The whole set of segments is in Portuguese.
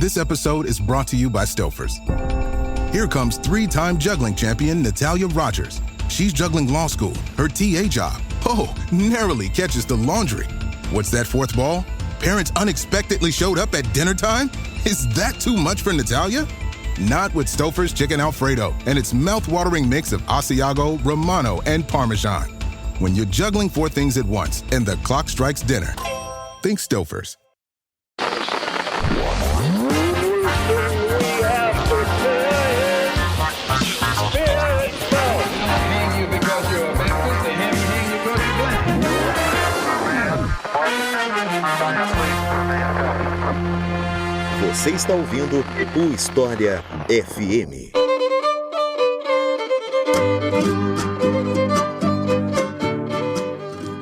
This episode is brought to you by Stouffer's. Here comes three-time juggling champion Natalia Rogers. She's juggling law school, her TA job. Oh, narrowly catches the laundry. What's that fourth ball? Parents unexpectedly showed up at dinner time? Is that too much for Natalia? Not with Stouffer's Chicken Alfredo and its mouth-watering mix of Asiago, Romano, and Parmesan. When you're juggling four things at once and the clock strikes dinner, think Stouffer's. Você está ouvindo o História FM.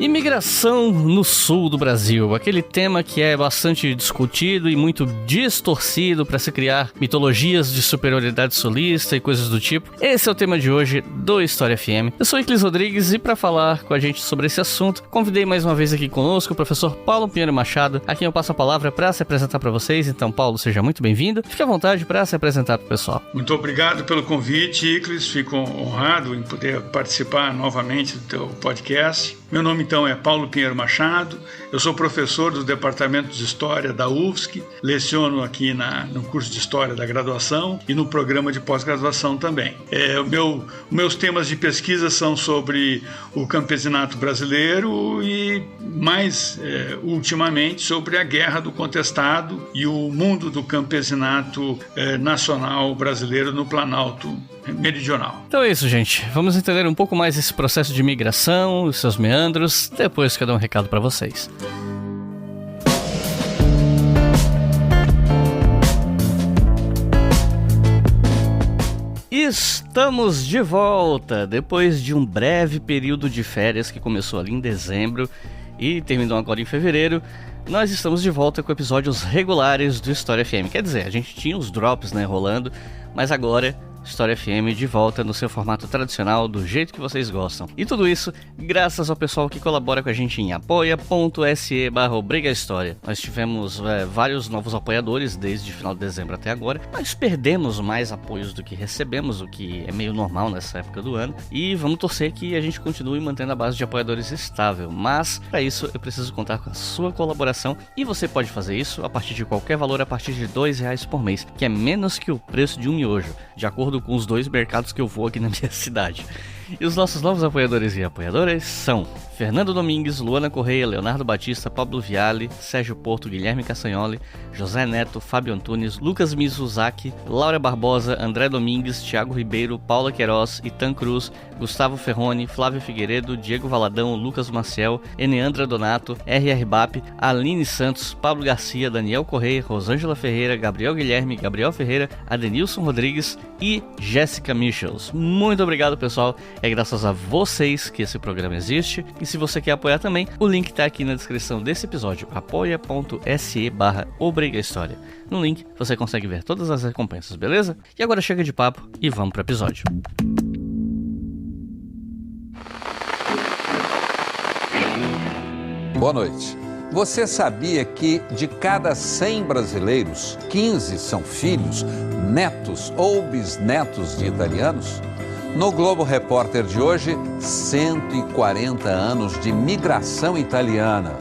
Imigração no sul do Brasil, aquele tema que é bastante discutido e muito distorcido para se criar mitologias de superioridade sulista e coisas do tipo. Esse é o tema de hoje do História FM. Eu sou Iclis Rodrigues e para falar com a gente sobre esse assunto, convidei mais uma vez aqui conosco o professor Paulo Pinheiro Machado, a quem eu passo a palavra para se apresentar para vocês. Então, Paulo, seja muito bem-vindo. Fique à vontade para se apresentar para o pessoal. Muito obrigado pelo convite, Iclis. Fico honrado em poder participar novamente do teu podcast. Meu nome, então, é Paulo Pinheiro Machado, eu sou professor do Departamento de História da UFSC, leciono aqui no curso de História da graduação e no programa de pós-graduação também. Meus temas de pesquisa são sobre o campesinato brasileiro e, mais ultimamente, sobre a Guerra do Contestado e o mundo do campesinato nacional brasileiro no Planalto Meridional. Então é isso, gente. Vamos entender um pouco mais esse processo de migração, os seus meandros, depois que eu dou um recado para vocês. Estamos de volta, depois de um breve período de férias que começou ali em dezembro e terminou agora em fevereiro. Nós estamos de volta com episódios regulares do História FM. Quer dizer, a gente tinha os drops, rolando, mas agora História FM de volta no seu formato tradicional, do jeito que vocês gostam. E tudo isso graças ao pessoal que colabora com a gente em apoia.se/obrigahistoria. Nós tivemos vários novos apoiadores desde o final de dezembro até agora. Nós perdemos mais apoios do que recebemos, o que é meio normal nessa época do ano. E vamos torcer que a gente continue mantendo a base de apoiadores estável. Mas, para isso, eu preciso contar com a sua colaboração. E você pode fazer isso a partir de qualquer valor, a partir de R$2 por mês, que é menos que o preço de um miojo, de acordo com os dois mercados que eu vou aqui na minha cidade. E os nossos novos apoiadores e apoiadoras são Fernando Domingues, Luana Correia, Leonardo Batista, Pablo Viale, Sérgio Porto, Guilherme Cassagnoli, José Neto, Fábio Antunes, Lucas Mizuzaki, Laura Barbosa, André Domingues, Thiago Ribeiro, Paula Queiroz, Itan Cruz, Gustavo Ferroni, Flávio Figueiredo, Diego Valadão, Lucas Maciel, Eneandra Donato, R.R. Bap, Aline Santos, Pablo Garcia, Daniel Correia, Rosângela Ferreira, Gabriel Guilherme, Gabriel Ferreira, Adenilson Rodrigues e Jéssica Michels. Muito obrigado, pessoal. É graças a vocês que esse programa existe. E se você quer apoiar também, o link está aqui na descrição desse episódio, apoia.se/obrigahistoria. No link você consegue ver todas as recompensas, beleza? E agora chega de papo e vamos para o episódio. Boa noite. Você sabia que de cada 100 brasileiros, 15 são filhos, netos ou bisnetos de italianos? No Globo Repórter de hoje, 140 anos de migração italiana.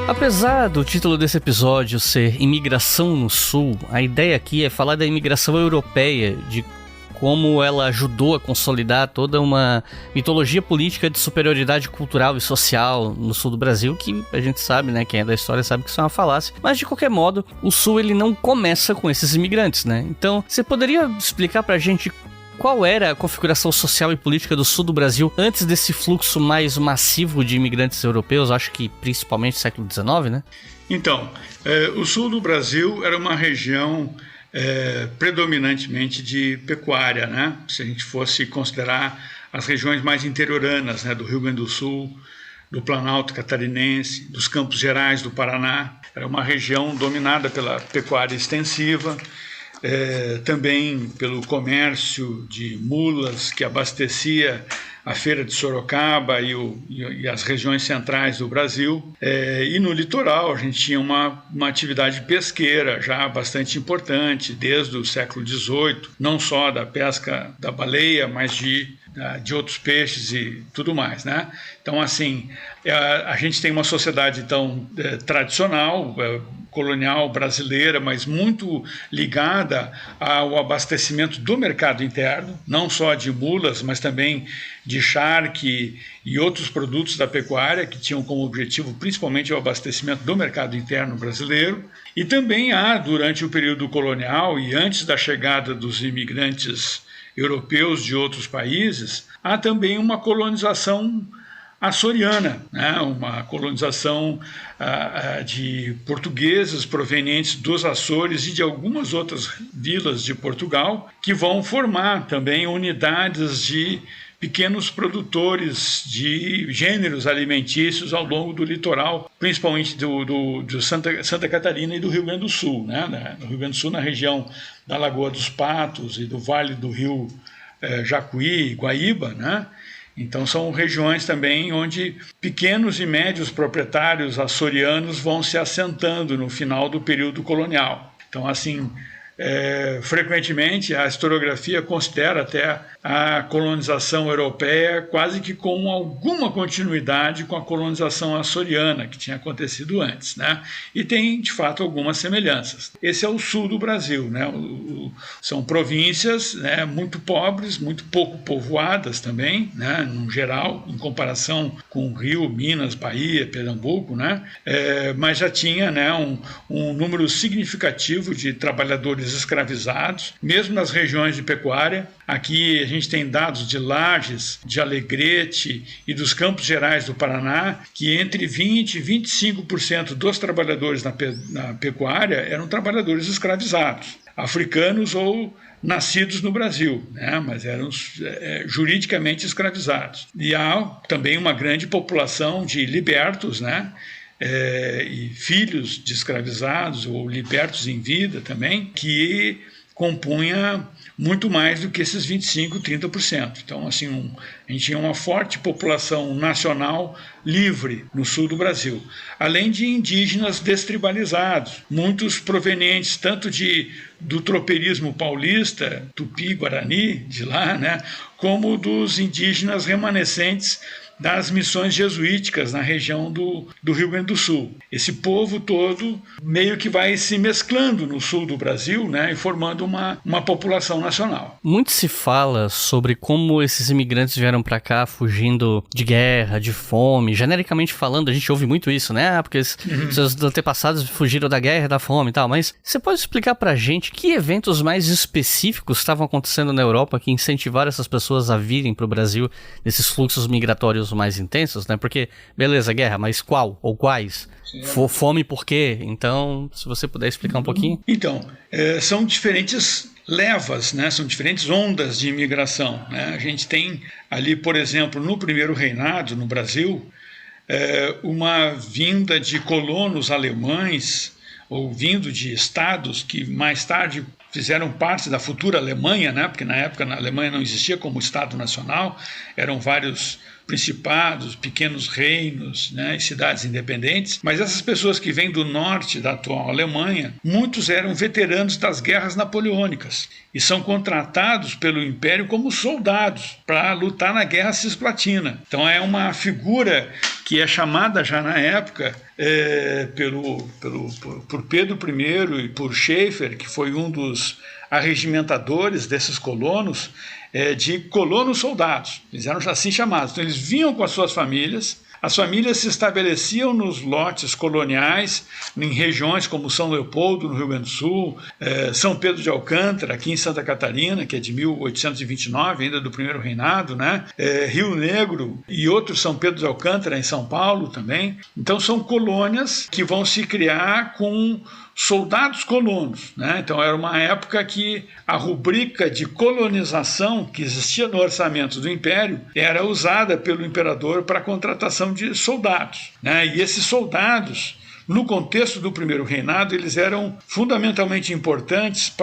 Apesar do título desse episódio ser Imigração no Sul, a ideia aqui é falar da imigração europeia, de como ela ajudou a consolidar toda uma mitologia política de superioridade cultural e social no sul do Brasil, que a gente sabe, quem é da história sabe que isso é uma falácia. Mas de qualquer modo, o sul ele não começa com esses imigrantes, Então, você poderia explicar pra gente qual era a configuração social e política do sul do Brasil antes desse fluxo mais massivo de imigrantes europeus, acho que principalmente no século XIX, Então, o sul do Brasil era uma região predominantemente de pecuária, Se a gente fosse considerar as regiões mais interioranas, do Rio Grande do Sul, do Planalto Catarinense, dos Campos Gerais do Paraná. Era uma região dominada pela pecuária extensiva, também pelo comércio de mulas que abastecia a Feira de Sorocaba e as regiões centrais do Brasil. E no litoral a gente tinha uma atividade pesqueira já bastante importante, desde o século XVIII, não só da pesca da baleia, mas de outros peixes e tudo mais, né? Então, assim, a gente tem uma sociedade então tradicional, colonial brasileira, mas muito ligada ao abastecimento do mercado interno, não só de mulas, mas também de charque e outros produtos da pecuária, que tinham como objetivo principalmente o abastecimento do mercado interno brasileiro. E também durante o período colonial e antes da chegada dos imigrantes europeus de outros países, há também uma colonização açoriana, né? Uma colonização de portugueses provenientes dos Açores e de algumas outras vilas de Portugal, que vão formar também unidades de pequenos produtores de gêneros alimentícios ao longo do litoral, principalmente de Santa Catarina e do Rio Grande do Sul, né? No Rio Grande do Sul, na região da Lagoa dos Patos e do Vale do Rio Jacuí, Guaíba, né? Então são regiões também onde pequenos e médios proprietários açorianos vão se assentando no final do período colonial. Então, assim, frequentemente a historiografia considera até a colonização europeia quase que com alguma continuidade com a colonização açoriana que tinha acontecido antes, né? E tem de fato algumas semelhanças. Esse é o sul do Brasil, né? São províncias, né, muito pobres, muito pouco povoadas também, né, no geral, em comparação com o Rio, Minas, Bahia, Pernambuco, né? Mas já tinha, né, um número significativo de trabalhadores escravizados, mesmo nas regiões de pecuária. Aqui a gente tem dados de Lages, de Alegrete e dos Campos Gerais do Paraná, que entre 20% e 25% dos trabalhadores na pecuária eram trabalhadores escravizados, africanos ou nascidos no Brasil, né? Mas eram juridicamente escravizados. E há também uma grande população de libertos, né? E filhos de escravizados ou libertos em vida também, que compunha muito mais do que esses 25%, 30%. Então, assim, a gente tinha uma forte população nacional livre no sul do Brasil, além de indígenas destribalizados, muitos provenientes tanto do tropeirismo paulista, tupi-guarani, de lá, né, como dos indígenas remanescentes das missões jesuíticas na região do Rio Grande do Sul. Esse povo todo meio que vai se mesclando no sul do Brasil, né, e formando uma população nacional. Muito se fala sobre como esses imigrantes vieram para cá fugindo de guerra, de fome. Genericamente falando, a gente ouve muito isso, né? Porque seus antepassados fugiram da guerra, da fome e tal. Mas você pode explicar pra gente que eventos mais específicos estavam acontecendo na Europa que incentivaram essas pessoas a virem pro Brasil nesses fluxos migratórios mais intensos, né? Porque, beleza, guerra, mas qual? Ou quais? Fome por quê? Então, se você puder explicar um pouquinho. Então, são diferentes levas, né? São diferentes ondas de imigração, né? A gente tem ali, por exemplo, no primeiro reinado, no Brasil, uma vinda de colonos alemães, ou vindo de estados que mais tarde fizeram parte da futura Alemanha, né? Porque na época na Alemanha não existia como Estado Nacional, eram vários principados, pequenos reinos, né, e cidades independentes, mas essas pessoas que vêm do norte da atual Alemanha, muitos eram veteranos das guerras napoleônicas e são contratados pelo Império como soldados para lutar na Guerra Cisplatina. Então é uma figura que é chamada já na época por Pedro I e por Schaefer, que foi um dos arregimentadores desses colonos, de colonos soldados, eles eram assim chamados. Então eles vinham com as suas famílias, as famílias se estabeleciam nos lotes coloniais, em regiões como São Leopoldo, no Rio Grande do Sul, São Pedro de Alcântara, aqui em Santa Catarina, que é de 1829, ainda do primeiro reinado, né? Rio Negro e outros São Pedro de Alcântara, em São Paulo também. Então são colônias que vão se criar com soldados colonos, né? Então era uma época que a rubrica de colonização que existia no orçamento do Império era usada pelo imperador para a contratação de soldados, né? E esses soldados no contexto do primeiro reinado, eles eram fundamentalmente importantes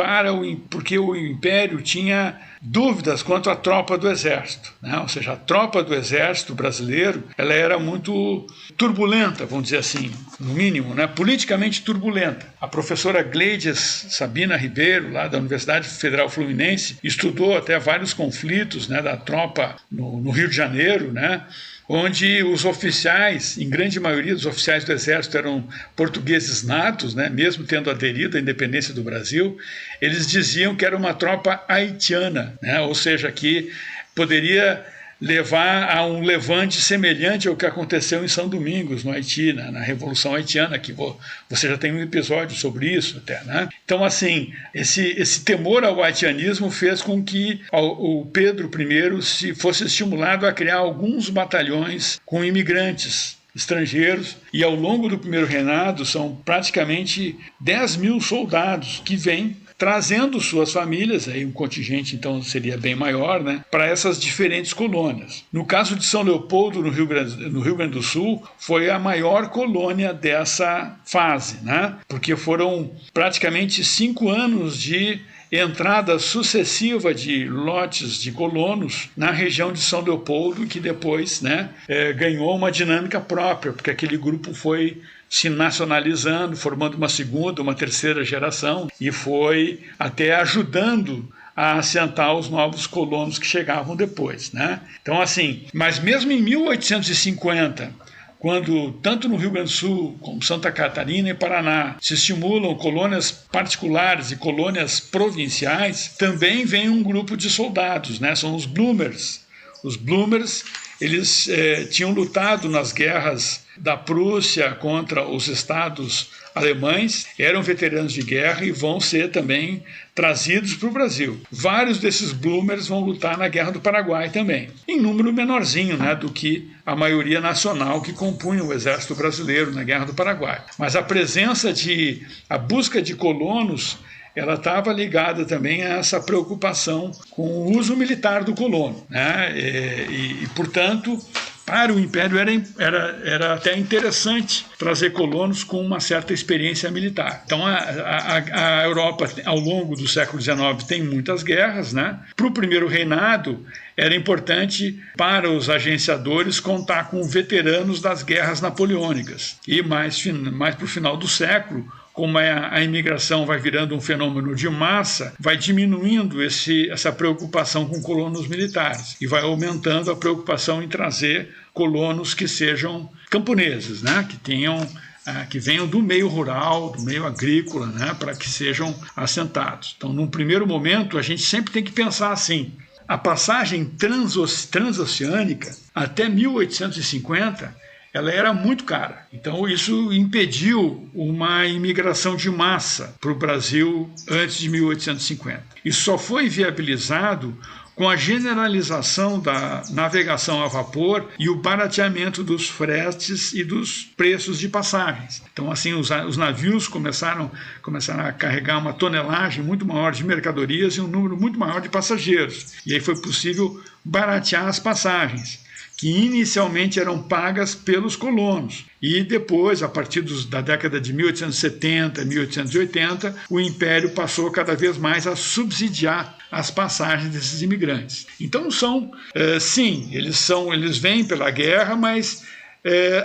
porque o Império tinha dúvidas quanto à tropa do exército, né? Ou seja, a tropa do exército brasileiro ela era muito turbulenta, vamos dizer assim, no mínimo, né? Politicamente turbulenta. A professora Gleides Sabina Ribeiro, lá da Universidade Federal Fluminense, estudou até vários conflitos, né, da tropa no Rio de Janeiro, né? Onde os oficiais, em grande maioria dos oficiais do Exército eram portugueses natos, né? Mesmo tendo aderido à independência do Brasil, eles diziam que era uma tropa haitiana, né? Ou seja, que poderia levar a um levante semelhante ao que aconteceu em São Domingos, no Haiti, na Revolução Haitiana, que você já tem um episódio sobre isso até, né? Então, assim, esse temor ao haitianismo fez com que o Pedro I fosse estimulado a criar alguns batalhões com imigrantes estrangeiros, e ao longo do primeiro reinado são praticamente 10 mil soldados que vêm trazendo suas famílias, aí um contingente então seria bem maior, né, para essas diferentes colônias. No caso de São Leopoldo, no Rio Grande do Sul, foi a maior colônia dessa fase, né, porque foram praticamente 5 anos de entrada sucessiva de lotes de colonos na região de São Leopoldo, que depois, né, ganhou uma dinâmica própria, porque aquele grupo foi se nacionalizando, formando uma segunda, uma terceira geração, e foi até ajudando a assentar os novos colonos que chegavam depois, né? Então, assim, mas mesmo em 1850, quando tanto no Rio Grande do Sul como Santa Catarina e Paraná se estimulam colônias particulares e colônias provinciais, também vem um grupo de soldados, né? São os Blumers. Os Blumers, eles tinham lutado nas guerras da Prússia contra os estados alemães, eram veteranos de guerra e vão ser também trazidos para o Brasil. Vários desses Blumers vão lutar na Guerra do Paraguai também, em número menorzinho, né, do que a maioria nacional que compunha o exército brasileiro na Guerra do Paraguai. Mas a busca de colonos, ela estava ligada também a essa preocupação com o uso militar do colono, né? Portanto, para o Império era até interessante trazer colonos com uma certa experiência militar. Então, a Europa, ao longo do século XIX, tem muitas guerras, né? Para o primeiro reinado, era importante para os agenciadores contar com veteranos das guerras napoleônicas. E mais para o final do século, como a imigração vai virando um fenômeno de massa, vai diminuindo essa preocupação com colonos militares e vai aumentando a preocupação em trazer colonos que sejam camponeses, né? Que venham do meio rural, do meio agrícola, né? Para que sejam assentados. Então, num primeiro momento, a gente sempre tem que pensar assim: a passagem transoceânica até 1850 ela era muito cara. Então isso impediu uma imigração de massa para o Brasil antes de 1850. Isso só foi viabilizado com a generalização da navegação a vapor e o barateamento dos fretes e dos preços de passagens. Então, assim, os navios começaram a carregar uma tonelagem muito maior de mercadorias e um número muito maior de passageiros. E aí foi possível baratear as passagens, que inicialmente eram pagas pelos colonos. E depois, a partir da década de 1870, 1880, o Império passou cada vez mais a subsidiar as passagens desses imigrantes. Então, eles vêm pela guerra, mas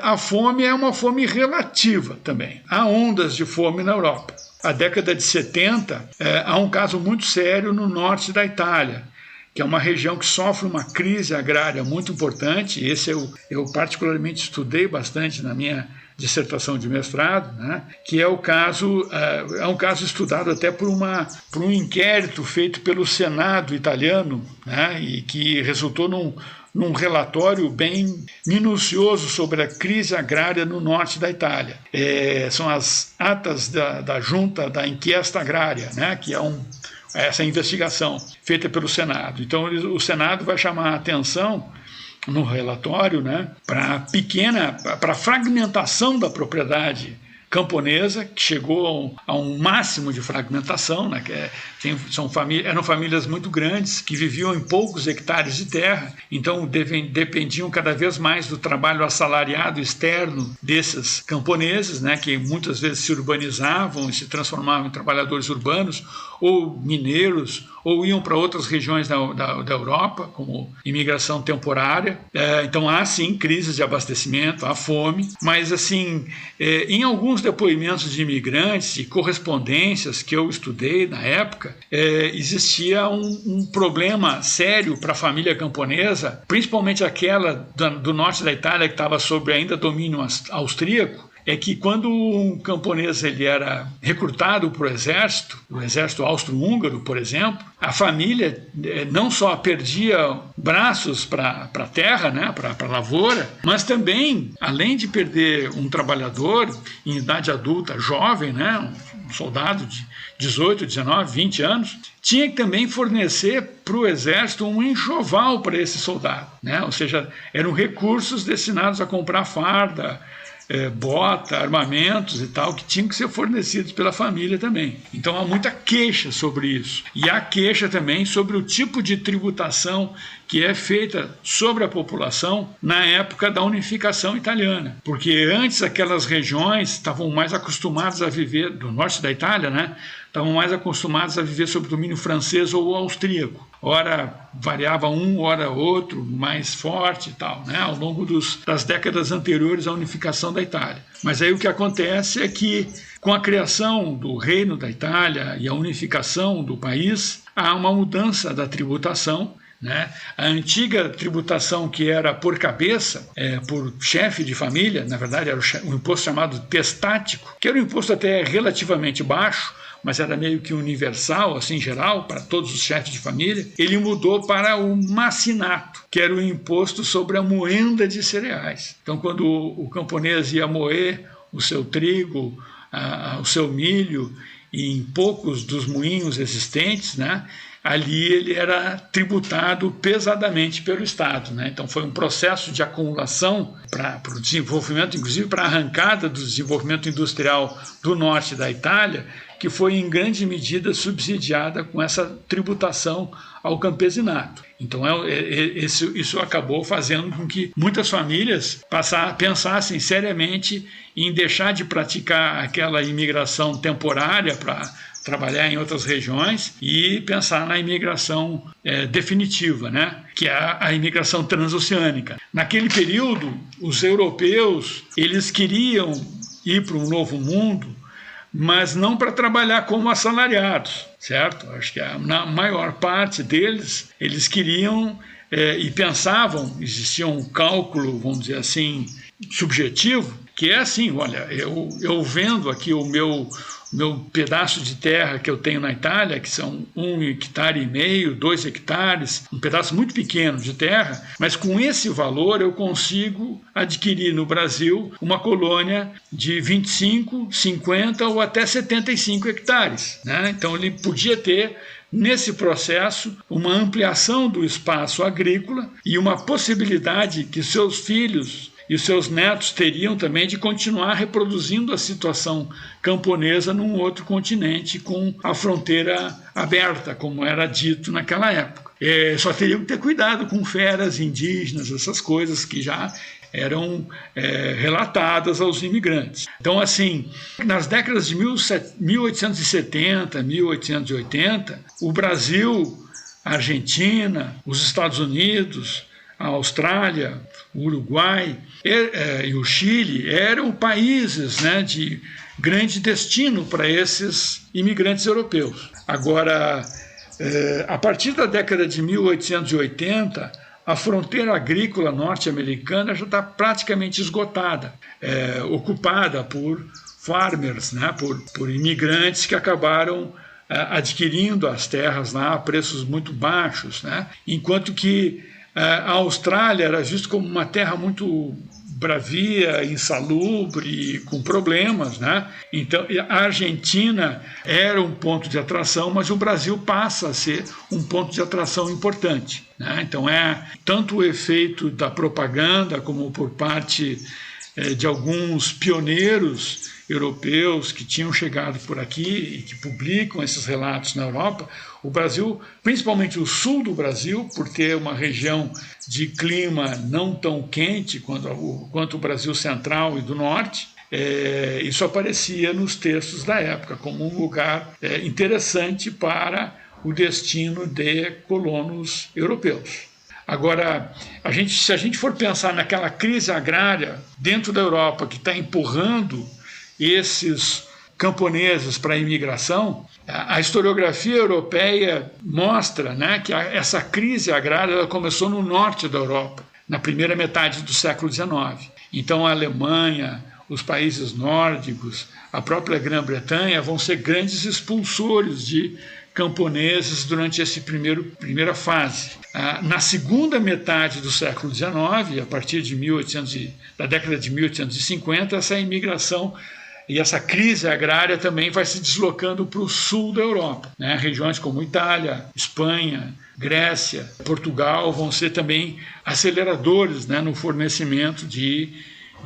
a fome é uma fome relativa também. Há ondas de fome na Europa. A década de 70, há um caso muito sério no norte da Itália, que é uma região que sofre uma crise agrária muito importante. Esse eu particularmente estudei bastante na minha dissertação de mestrado, né? Que é um caso estudado até por um inquérito feito pelo Senado italiano, né? E que resultou num relatório bem minucioso sobre a crise agrária no norte da Itália. São as atas da Junta da Inquiesta Agrária, né? Que é essa investigação feita pelo Senado. Então, o Senado vai chamar a atenção no relatório, né, para a fragmentação da propriedade camponesa, que chegou a um máximo de fragmentação, né? Eram famílias muito grandes, que viviam em poucos hectares de terra, então dependiam cada vez mais do trabalho assalariado externo desses camponeses, né? Que muitas vezes se urbanizavam e se transformavam em trabalhadores urbanos, ou mineiros, ou iam para outras regiões da Europa, como imigração temporária. Então há sim crises de abastecimento, há fome, mas assim, em alguns depoimentos de imigrantes e correspondências que eu estudei na época, existia um problema sério para a família camponesa, principalmente aquela do norte da Itália, que estava sob ainda domínio austríaco, é que quando um camponês ele era recrutado para o exército austro-húngaro, por exemplo, a família não só perdia braços para a terra, né, para a lavoura, mas também, além de perder um trabalhador em idade adulta, jovem, né, um soldado de 18, 19, 20 anos, tinha que também fornecer para o exército um enxoval para esse soldado, né? Ou seja, eram recursos destinados a comprar farda, bota, armamentos e tal, que tinham que ser fornecidos pela família também. Então há muita queixa sobre isso. E há queixa também sobre o tipo de tributação que é feita sobre a população na época da unificação italiana. Porque antes aquelas regiões estavam mais acostumadas a viver, do norte da Itália, né? Estavam mais acostumados a viver sob domínio francês ou austríaco. Ora variava um, ora outro, mais forte e tal, né? Ao longo das décadas anteriores à unificação da Itália. Mas aí o que acontece é que, com a criação do Reino da Itália e a unificação do país, há uma mudança da tributação, né? A antiga tributação, que era por cabeça, por chefe de família, na verdade era um imposto chamado testático, que era um imposto até relativamente baixo, mas era meio que universal, assim, geral, para todos os chefes de família. Ele mudou para o macinato, que era o imposto sobre a moenda de cereais. Então, quando o camponês ia moer o seu trigo, o seu milho, em poucos dos moinhos existentes, né, ali ele era tributado pesadamente pelo Estado, né? Então foi um processo de acumulação para o desenvolvimento, inclusive para a arrancada do desenvolvimento industrial do norte da Itália, que foi em grande medida subsidiada com essa tributação ao campesinato. Então isso acabou fazendo com que muitas famílias pensassem seriamente em deixar de praticar aquela imigração temporária para trabalhar em outras regiões e pensar na imigração definitiva, né? Que é a imigração transoceânica. Naquele período, os europeus eles queriam ir para um novo mundo, mas não para trabalhar como assalariados, certo? Acho que a maior parte deles, eles queriam e pensavam, existia um cálculo, vamos dizer assim, subjetivo, que é assim, olha, eu vendo aqui o meu pedaço de terra que eu tenho na Itália, que são 1,5 hectares, 2 hectares, um pedaço muito pequeno de terra, mas com esse valor eu consigo adquirir no Brasil uma colônia de 25, 50 ou até 75 hectares, né? Então ele podia ter, nesse processo, uma ampliação do espaço agrícola e uma possibilidade que seus filhos e os seus netos teriam também de continuar reproduzindo a situação camponesa num outro continente com a fronteira aberta, como era dito naquela época. Só teriam que ter cuidado com feras indígenas, essas coisas que já eram relatadas aos imigrantes. Então, assim, nas décadas de 1870, 1880, o Brasil, a Argentina, os Estados Unidos, a Austrália, o Uruguai e o Chile eram países, né, de grande destino para esses imigrantes europeus. Agora, a partir da década de 1880, a fronteira agrícola norte-americana já está praticamente esgotada, ocupada por farmers, né, por imigrantes que acabaram adquirindo as terras lá a preços muito baixos, né, enquanto que a Austrália era vista como uma terra muito bravia, insalubre, com problemas, né? Então, a Argentina era um ponto de atração, mas o Brasil passa a ser um ponto de atração importante, né? Então, tanto o efeito da propaganda como por parte de alguns pioneiros europeus que tinham chegado por aqui e que publicam esses relatos na Europa, o Brasil, principalmente o sul do Brasil, por ter uma região de clima não tão quente quanto o Brasil central e do norte, isso aparecia nos textos da época como um lugar interessante para o destino de colonos europeus. Agora, se a gente for pensar naquela crise agrária dentro da Europa que está empurrando esses camponeses para a imigração, a historiografia europeia mostra, né, que essa crise agrária ela começou no norte da Europa, na primeira metade do século XIX. Então a Alemanha, os países nórdicos, a própria Grã-Bretanha vão ser grandes expulsores de camponeses durante essa primeira fase. Na segunda metade do século XIX, a partir da década de 1850, essa imigração e essa crise agrária também vai se deslocando para o sul da Europa, né? Regiões como Itália, Espanha, Grécia, Portugal vão ser também aceleradores, né, no fornecimento de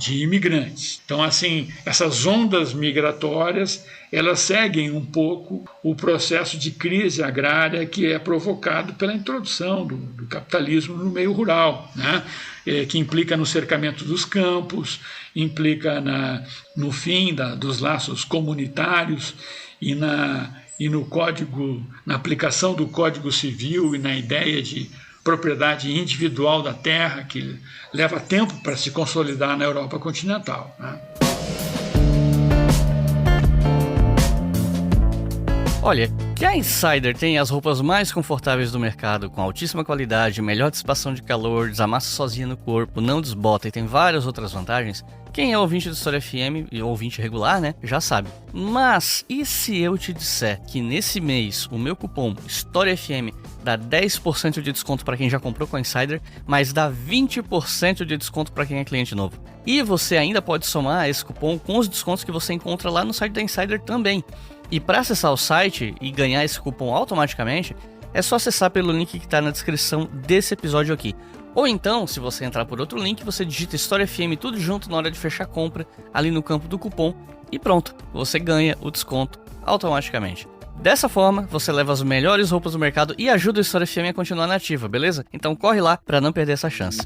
imigrantes. Então, assim, essas ondas migratórias, elas seguem um pouco o processo de crise agrária que é provocado pela introdução do capitalismo no meio rural, né? Que implica no cercamento dos campos, implica no fim dos laços comunitários e no código, na aplicação do Código Civil e na ideia de propriedade individual da terra, que leva tempo para se consolidar na Europa continental, né? Olha, que a Insider tem as roupas mais confortáveis do mercado, com altíssima qualidade, melhor dissipação de calor, desamassa sozinha no corpo, não desbota e tem várias outras vantagens, quem é ouvinte do História FM e ouvinte regular, né, já sabe. Mas, e se eu te disser que nesse mês o meu cupom História FM dá 10% de desconto para quem já comprou com a Insider, mas dá 20% de desconto para quem é cliente novo? E você ainda pode somar esse cupom com os descontos que você encontra lá no site da Insider também. E para acessar o site e ganhar esse cupom automaticamente, é só acessar pelo link que está na descrição desse episódio aqui. Ou então, se você entrar por outro link, você digita História FM tudo junto na hora de fechar a compra, ali no campo do cupom, e pronto, você ganha o desconto automaticamente. Dessa forma, você leva as melhores roupas do mercado e ajuda a História FM a continuar nativa, beleza? Então corre lá para não perder essa chance.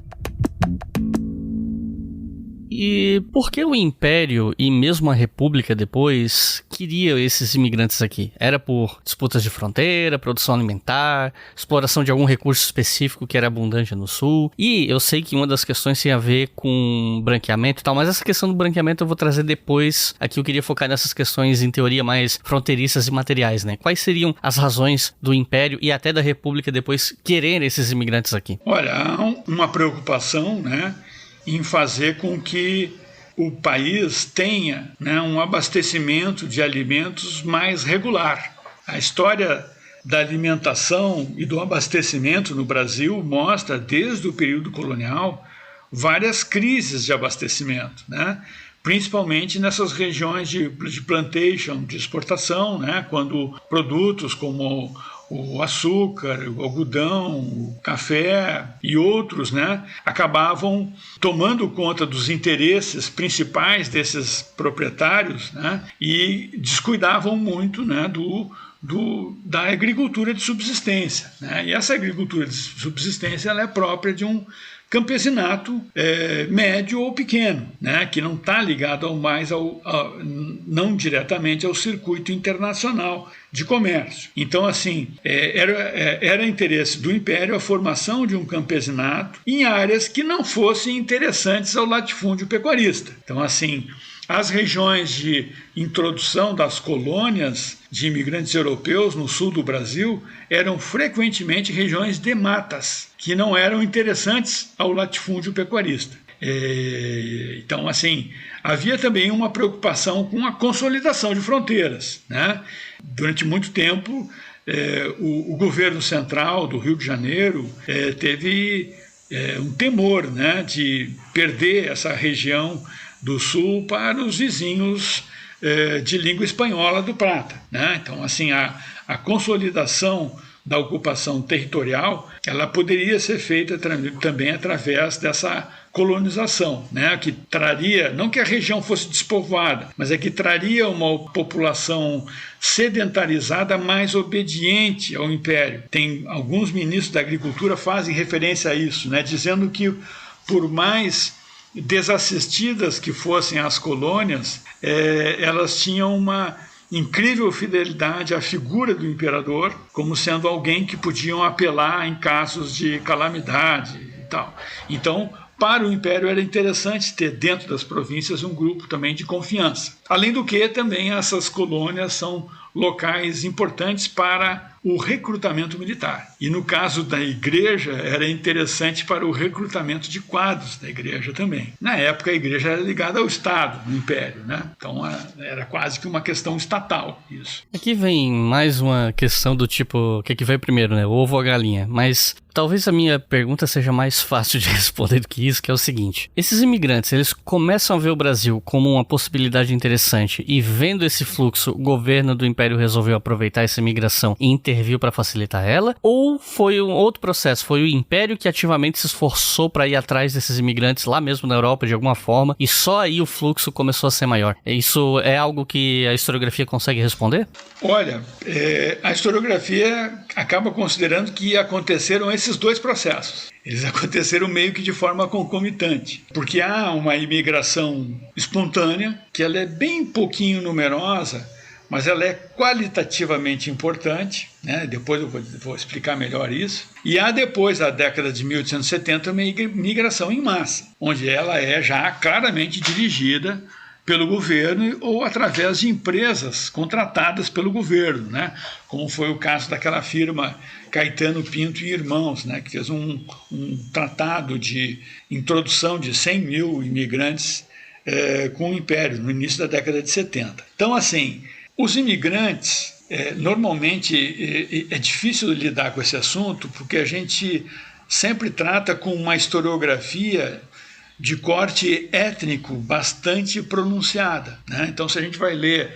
E por que o Império e mesmo a República depois queria esses imigrantes aqui? Era por disputas de fronteira, produção alimentar, exploração de algum recurso específico que era abundante no sul? E eu sei que uma das questões tinha a ver com branqueamento e tal, mas essa questão do branqueamento eu vou trazer depois. Aqui eu queria focar nessas questões em teoria mais fronteiriças e materiais, né? Quais seriam as razões do Império e até da República depois querer esses imigrantes aqui? Olha, há uma preocupação, né, em fazer com que o país tenha, né, um abastecimento de alimentos mais regular. A história da alimentação e do abastecimento no Brasil mostra, desde o período colonial, várias crises de abastecimento, né? Principalmente nessas regiões de plantation, de exportação, né? Quando produtos como o açúcar, o algodão, o café e outros, né, acabavam tomando conta dos interesses principais desses proprietários, né, e descuidavam muito, né, da agricultura de subsistência, né? E essa agricultura de subsistência ela é própria de um campesinato médio ou pequeno, né, que não está ligado não diretamente ao circuito internacional de comércio. Então, assim, era interesse do Império a formação de um campesinato em áreas que não fossem interessantes ao latifúndio pecuarista. Então, assim, as regiões de introdução das colônias de imigrantes europeus no sul do Brasil eram frequentemente regiões de matas, que não eram interessantes ao latifúndio pecuarista. Então, assim, havia também uma preocupação com a consolidação de fronteiras, né? Durante muito tempo, o governo central do Rio de Janeiro teve um temor, né, de perder essa região do sul para os vizinhos de língua espanhola do Prata, né? Então, assim, a consolidação da ocupação territorial, ela poderia ser feita também através dessa colonização, né? Que traria, não que a região fosse despovoada, mas é que traria uma população sedentarizada mais obediente ao Império. Tem alguns ministros da Agricultura fazem referência a isso, né? Dizendo que por mais desassistidas que fossem as colônias, elas tinham uma incrível fidelidade à figura do imperador, como sendo alguém que podiam apelar em casos de calamidade e tal. Então, para o Império era interessante ter dentro das províncias um grupo também de confiança. Além do que, também essas colônias são locais importantes para o recrutamento militar. E no caso da igreja, era interessante para o recrutamento de quadros da igreja também. Na época, a igreja era ligada ao Estado, no Império, né? Então, era quase que uma questão estatal, isso. Aqui vem mais uma questão do tipo, o que veio primeiro, né? O ovo ou a galinha? Mas talvez a minha pergunta seja mais fácil de responder do que isso, que é o seguinte. Esses imigrantes, eles começam a ver o Brasil como uma possibilidade interessante e vendo esse fluxo, o governo do Império resolveu aproveitar essa imigração e interviu para facilitar ela? Ou foi um outro processo? Foi o Império que ativamente se esforçou para ir atrás desses imigrantes lá mesmo na Europa de alguma forma e só aí o fluxo começou a ser maior? Isso é algo que a historiografia consegue responder? Olha, a historiografia acaba considerando que aconteceram esses dois processos. Eles aconteceram meio que de forma concomitante, porque há uma imigração espontânea, que ela é bem pouquinho numerosa, mas ela é qualitativamente importante, né? Depois eu vou explicar melhor isso. E há depois da década de 1870 uma migração em massa, onde ela é já claramente dirigida pelo governo ou através de empresas contratadas pelo governo, né? Como foi o caso daquela firma Caetano Pinto e Irmãos, né? Que fez um tratado de introdução de 100 mil imigrantes com o Império no início da década de 70. Então, assim, os imigrantes, normalmente é difícil lidar com esse assunto porque a gente sempre trata com uma historiografia de corte étnico bastante pronunciada, né? Então, se a gente vai ler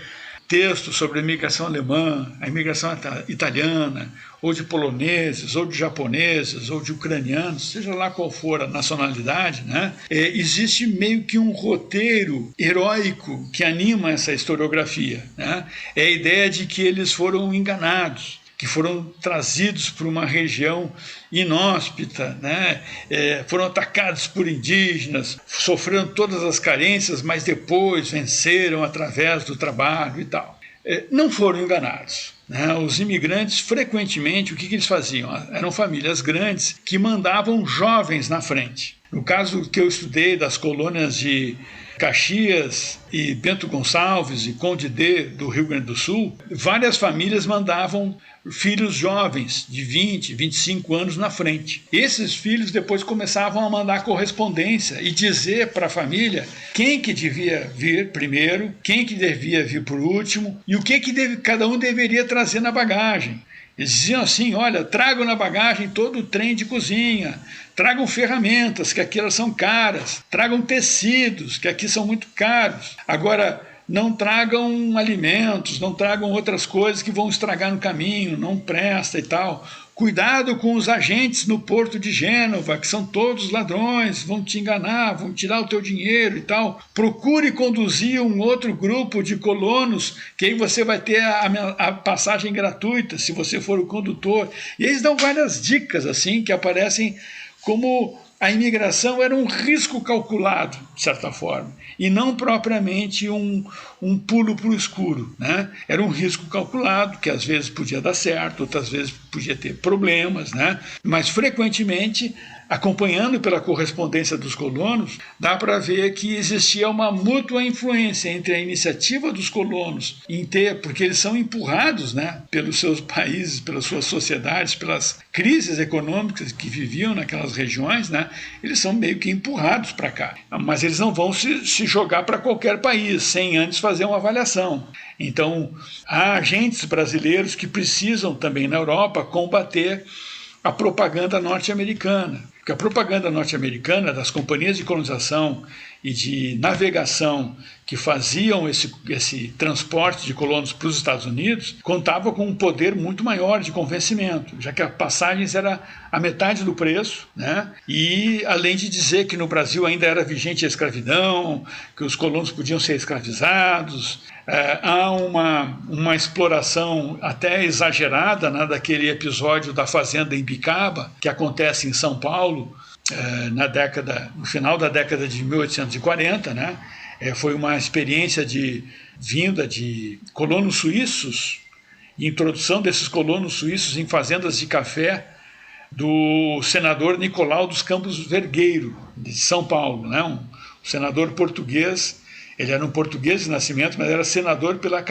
textos sobre a imigração alemã, a imigração italiana, ou de poloneses, ou de japoneses, ou de ucranianos, seja lá qual for a nacionalidade, né? Existe meio que um roteiro heróico que anima essa historiografia, né? É a ideia de que eles foram enganados, que foram trazidos para uma região inóspita, né? Foram atacados por indígenas, sofreram todas as carências, mas depois venceram através do trabalho e tal. Não foram enganados, né? Os imigrantes, frequentemente, o que eles faziam? Eram famílias grandes que mandavam jovens na frente. No caso que eu estudei das colônias de Caxias e Bento Gonçalves e Conde D do Rio Grande do Sul, várias famílias mandavam filhos jovens de 20, 25 anos na frente. Esses filhos depois começavam a mandar correspondência e dizer para a família quem que devia vir primeiro, quem que devia vir por último e o que cada um deveria trazer na bagagem. Eles diziam assim, olha, tragam na bagagem todo o trem de cozinha, tragam ferramentas, que aqui elas são caras, tragam tecidos, que aqui são muito caros. Agora, não tragam alimentos, não tragam outras coisas que vão estragar no caminho, não presta e tal. Cuidado com os agentes no porto de Gênova, que são todos ladrões, vão te enganar, vão tirar o teu dinheiro e tal. Procure conduzir um outro grupo de colonos, que aí você vai ter a passagem gratuita, se você for o condutor. E eles dão várias dicas assim, que aparecem como a imigração era um risco calculado, de certa forma, e não propriamente um pulo para o escuro, né? Era um risco calculado, que às vezes podia dar certo, outras vezes podia ter problemas, né? Mas frequentemente, acompanhando pela correspondência dos colonos, dá para ver que existia uma mútua influência entre a iniciativa dos colonos em ter, porque eles são empurrados, né, pelos seus países, pelas suas sociedades, pelas crises econômicas que viviam naquelas regiões, né, eles são meio que empurrados para cá. Mas eles não vão se jogar para qualquer país sem antes fazer uma avaliação. Então, há agentes brasileiros que precisam também na Europa combater a propaganda norte-americana. Porque a propaganda norte-americana das companhias de colonização e de navegação que faziam esse transporte de colonos para os Estados Unidos contava com um poder muito maior de convencimento, já que a passagens era a metade do preço, né? E além de dizer que no Brasil ainda era vigente a escravidão, que os colonos podiam ser escravizados, há uma exploração até exagerada, né, daquele episódio da fazenda em Bicaba, que acontece em São Paulo, no final da década de 1840, né? Foi uma experiência de vinda de colonos suíços, introdução desses colonos suíços em fazendas de café do senador Nicolau dos Campos Vergueiro, de São Paulo, né? Um senador português. Ele era um português de nascimento, mas era senador pela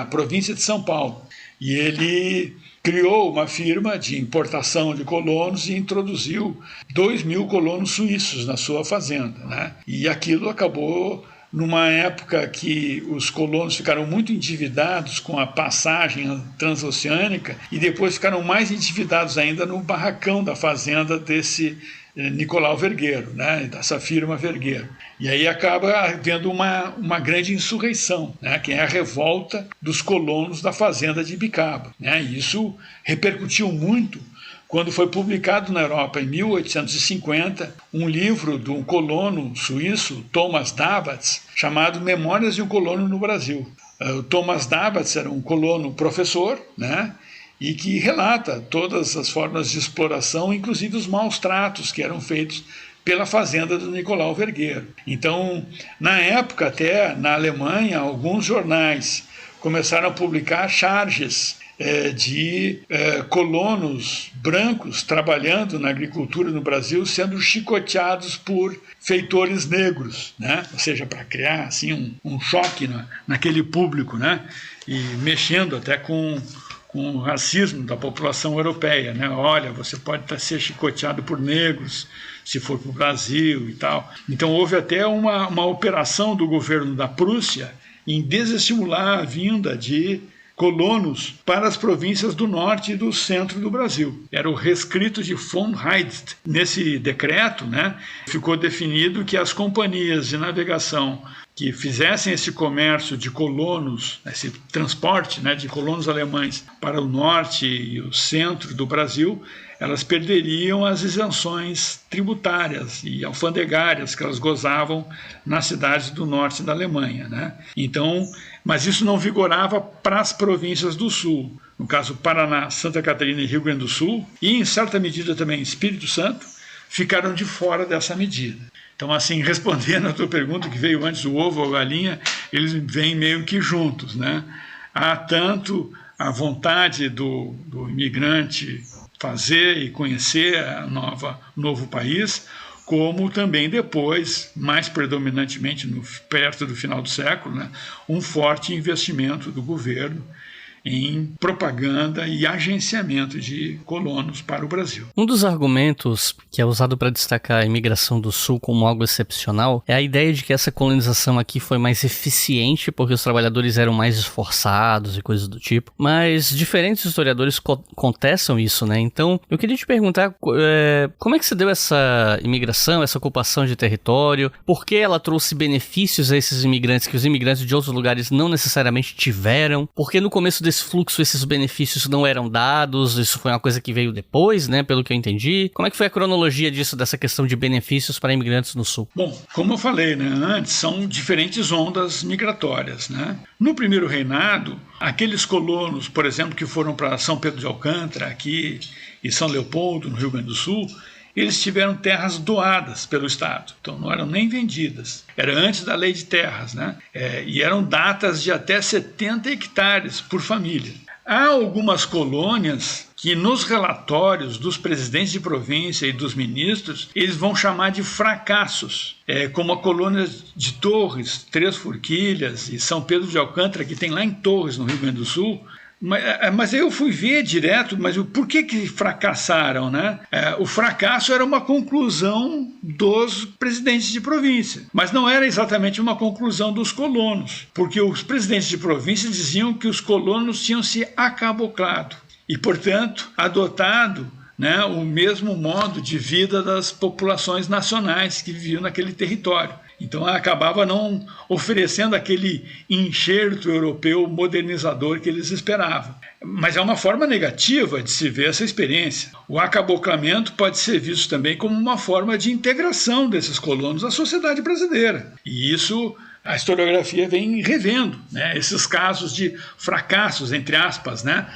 província de São Paulo. E ele criou uma firma de importação de colonos e introduziu 2.000 colonos suíços na sua fazenda, né? E aquilo acabou numa época que os colonos ficaram muito endividados com a passagem transoceânica e depois ficaram mais endividados ainda no barracão da fazenda desse Nicolau Vergueiro, né, dessa firma Vergueiro. E aí acaba havendo uma grande insurreição, né, que é a revolta dos colonos da fazenda de Bicaba, né, e isso repercutiu muito quando foi publicado na Europa, em 1850, um livro de um colono suíço, Thomas Dabatz, chamado Memórias de um Colono no Brasil. O Thomas Dabatz era um colono professor, né, e que relata todas as formas de exploração, inclusive os maus tratos que eram feitos pela fazenda do Nicolau Vergueiro. Então, na época, até na Alemanha, alguns jornais começaram a publicar charges de colonos brancos trabalhando na agricultura no Brasil sendo chicoteados por feitores negros, né? Ou seja, para criar assim, um choque naquele público, né? E mexendo até com o racismo da população europeia, né? Olha, você pode ser chicoteado por negros se for para o Brasil e tal. Então houve até uma operação do governo da Prússia em desestimular a vinda de colonos para as províncias do norte e do centro do Brasil. Era o rescrito de von Heidst. Nesse decreto, né, ficou definido que as companhias de navegação que fizessem esse comércio de colonos, esse transporte, né, de colonos alemães para o norte e o centro do Brasil, elas perderiam as isenções tributárias e alfandegárias que elas gozavam nas cidades do norte da Alemanha, né? Então, mas isso não vigorava para as províncias do sul, no caso Paraná, Santa Catarina e Rio Grande do Sul, e em certa medida também Espírito Santo, ficaram de fora dessa medida. Então, assim, respondendo a tua pergunta, que veio antes o ovo ou a galinha, eles vêm meio que juntos, né? Há tanto a vontade do imigrante fazer e conhecer o novo país, como também depois, mais predominantemente perto do final do século, né, um forte investimento do governo em propaganda e agenciamento de colonos para o Brasil. Um dos argumentos que é usado para destacar a imigração do Sul como algo excepcional é a ideia de que essa colonização aqui foi mais eficiente porque os trabalhadores eram mais esforçados e coisas do tipo, mas diferentes historiadores contestam isso, né? Então, eu queria te perguntar como é que se deu essa imigração, essa ocupação de território, por que ela trouxe benefícios a esses imigrantes que os imigrantes de outros lugares não necessariamente tiveram, porque no começo desse fluxo esses benefícios não eram dados, isso foi uma coisa que veio depois, né, pelo que eu entendi. Como é que foi a cronologia disso, dessa questão de benefícios para imigrantes no Sul? Bom, como eu falei, né, antes, são diferentes ondas migratórias, né? No primeiro reinado, aqueles colonos, por exemplo, que foram para São Pedro de Alcântara, aqui, e São Leopoldo, no Rio Grande do Sul, eles tiveram terras doadas pelo Estado, então não eram nem vendidas. Era antes da lei de terras, né? E eram datas de até 70 hectares por família. Há algumas colônias que nos relatórios dos presidentes de província e dos ministros, eles vão chamar de fracassos, como a colônia de Torres, Três Forquilhas e São Pedro de Alcântara, que tem lá em Torres, no Rio Grande do Sul. Mas aí eu fui ver direto, mas por que fracassaram, né? O fracasso era uma conclusão dos presidentes de província, mas não era exatamente uma conclusão dos colonos, porque os presidentes de província diziam que os colonos tinham se acaboclado e, portanto, adotado né, o mesmo modo de vida das populações nacionais que viviam naquele território. Então ela acabava não oferecendo aquele enxerto europeu modernizador que eles esperavam. Mas é uma forma negativa de se ver essa experiência. O acaboclamento pode ser visto também como uma forma de integração desses colonos à sociedade brasileira. E isso a historiografia vem revendo, né, esses casos de fracassos, entre aspas, né,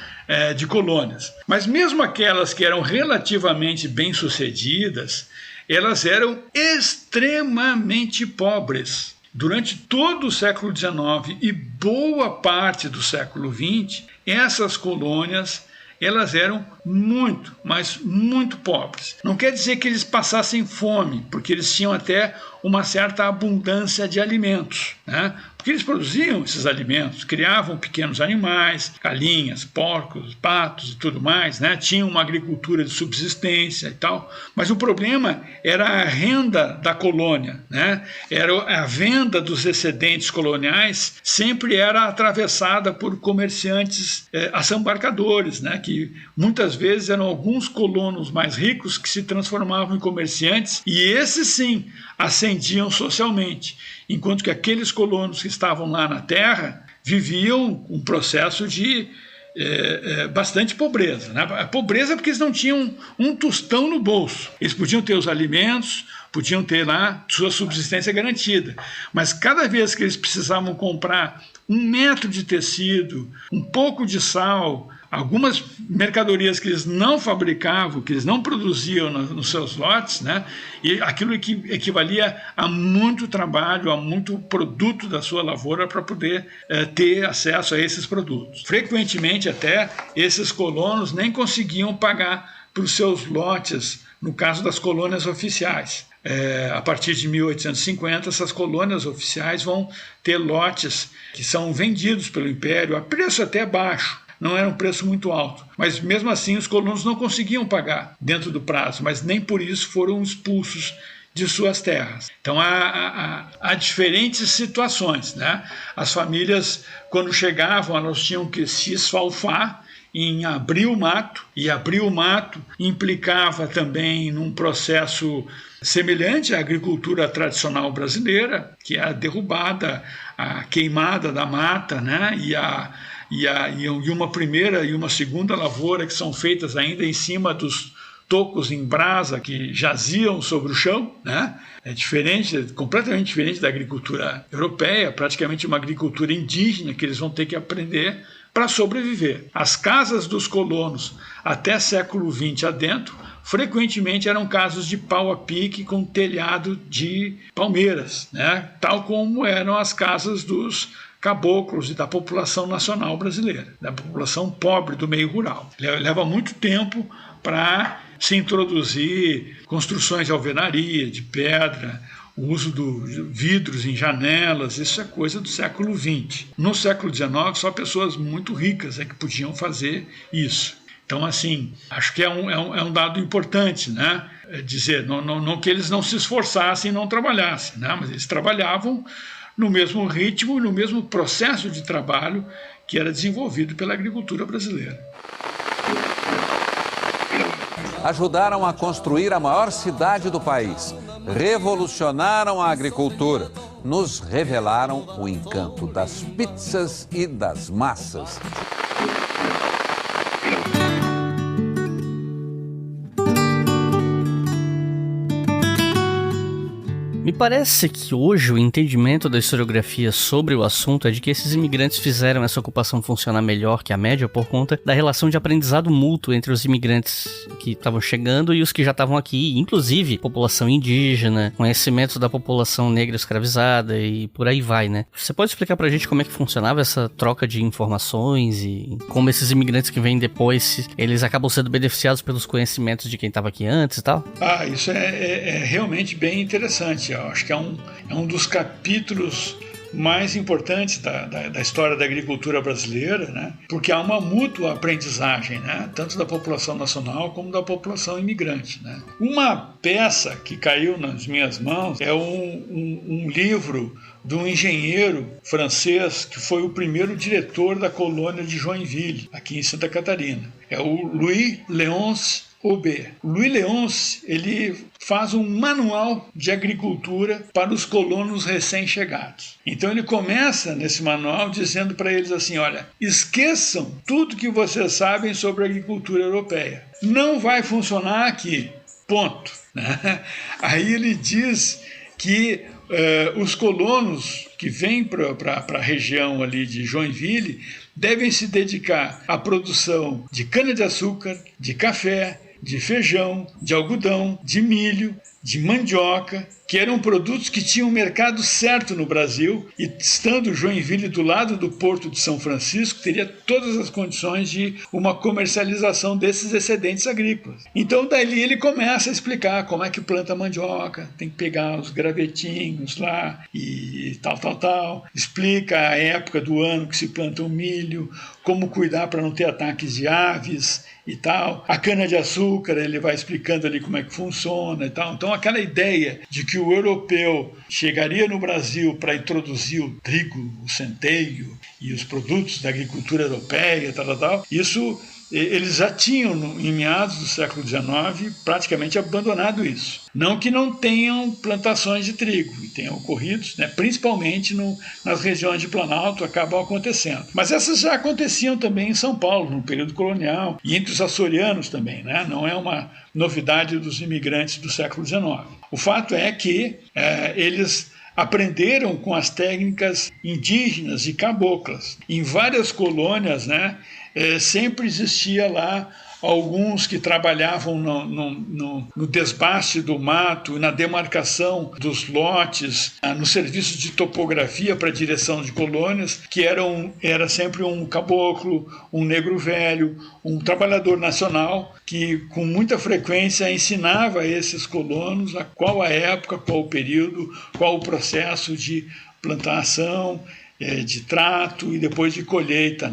de colônias. Mas mesmo aquelas que eram relativamente bem-sucedidas, elas eram extremamente pobres. Durante todo o século XIX e boa parte do século XX, essas colônias elas eram muito, mas muito pobres. Não quer dizer que eles passassem fome, porque eles tinham até uma certa abundância de alimentos, né? Porque eles produziam esses alimentos, criavam pequenos animais, galinhas, porcos, patos e tudo mais, né? Tinham uma agricultura de subsistência e tal. Mas o problema era a renda da colônia, né? Era a venda dos excedentes coloniais, sempre era atravessada por comerciantes assambarcadores, né? Que muitas vezes eram alguns colonos mais ricos que se transformavam em comerciantes, e esses sim ascendiam socialmente, enquanto que aqueles colonos que estavam lá na terra viviam um processo de bastante pobreza, né? A pobreza porque eles não tinham um tostão no bolso. Eles podiam ter os alimentos, podiam ter lá sua subsistência garantida, mas cada vez que eles precisavam comprar 1 metro de tecido, um pouco de sal, algumas mercadorias que eles não fabricavam, que eles não produziam nos seus lotes, né? E aquilo equivalia a muito trabalho, a muito produto da sua lavoura para poder ter acesso a esses produtos. Frequentemente até esses colonos nem conseguiam pagar para os seus lotes, no caso das colônias oficiais. A partir de 1850, essas colônias oficiais vão ter lotes que são vendidos pelo Império a preço até baixo. Não era um preço muito alto, mas mesmo assim os colonos não conseguiam pagar dentro do prazo, mas nem por isso foram expulsos de suas terras. Então há diferentes situações, né? As famílias, quando chegavam, elas tinham que se esfalfar em abrir o mato, e abrir o mato implicava também num processo semelhante à agricultura tradicional brasileira, que é a derrubada, a queimada da mata, né? E uma primeira e uma segunda lavoura que são feitas ainda em cima dos tocos em brasa que jaziam sobre o chão, né? É diferente, completamente diferente da agricultura europeia, praticamente uma agricultura indígena que eles vão ter que aprender para sobreviver. As casas dos colonos até século XX adentro frequentemente eram casas de pau a pique com telhado de palmeiras, né? Tal como eram as casas dos caboclos e da população nacional brasileira, da população pobre do meio rural. Leva muito tempo para se introduzir construções de alvenaria, de pedra, o uso de vidros em janelas, isso é coisa do século XX. No século XIX, só pessoas muito ricas que podiam fazer isso. Então, assim, acho que é um dado importante, né? Dizer, não que eles não se esforçassem e não trabalhassem, né? Mas eles trabalhavam no mesmo ritmo, no mesmo processo de trabalho que era desenvolvido pela agricultura brasileira. Ajudaram a construir a maior cidade do país, revolucionaram a agricultura, nos revelaram o encanto das pizzas e das massas. Me parece que hoje o entendimento da historiografia sobre o assunto é de que esses imigrantes fizeram essa ocupação funcionar melhor que a média por conta da relação de aprendizado mútuo entre os imigrantes que estavam chegando e os que já estavam aqui, inclusive população indígena, conhecimento da população negra escravizada e por aí vai, né? Você pode explicar pra gente como é que funcionava essa troca de informações e como esses imigrantes que vêm depois, eles acabam sendo beneficiados pelos conhecimentos de quem estava aqui antes e tal? Isso é realmente bem interessante. Eu acho que é um dos capítulos mais importantes da história da agricultura brasileira, né? Porque há uma mútua aprendizagem, né? Tanto da população nacional como da população imigrante, né? Uma peça que caiu nas minhas mãos é um livro de um engenheiro francês que foi o primeiro diretor da colônia de Joinville, aqui em Santa Catarina. É o Louis Léonce ou B? Louis Leonce, ele faz um manual de agricultura para os colonos recém-chegados. Então ele começa nesse manual dizendo para eles assim, olha, esqueçam tudo que vocês sabem sobre a agricultura europeia. Não vai funcionar aqui, ponto. Aí ele diz que os colonos que vêm para a região ali de Joinville devem se dedicar à produção de cana-de-açúcar, de café, de feijão, de algodão, de milho, de mandioca, que eram produtos que tinham mercado certo no Brasil, e estando Joinville do lado do Porto de São Francisco, teria todas as condições de uma comercialização desses excedentes agrícolas. Então, dali ele começa a explicar como é que planta mandioca, tem que pegar os gravetinhos lá e tal. Explica a época do ano que se planta o milho, como cuidar para não ter ataques de aves e tal. A cana-de-açúcar, ele vai explicando ali como é que funciona e tal. Então, aquela ideia de que o europeu chegaria no Brasil para introduzir o trigo, o centeio e os produtos da agricultura europeia, isso eles já tinham, em meados do século XIX, praticamente abandonado isso. Não que não tenham plantações de trigo, e tenham ocorrido, principalmente nas regiões de Planalto, acabam acontecendo. Mas essas já aconteciam também em São Paulo, no período colonial, e entre os açorianos também, não é uma novidade dos imigrantes do século XIX. O fato é que eles aprenderam com as técnicas indígenas e caboclas. Em várias colônias, sempre existia lá alguns que trabalhavam no desbaste do mato, na demarcação dos lotes, no serviço de topografia para a direção de colônias, que era sempre um caboclo, um negro velho, um trabalhador nacional, que com muita frequência ensinava a esses colonos qual a época, qual o período, qual o processo de plantação, de trato e depois de colheita,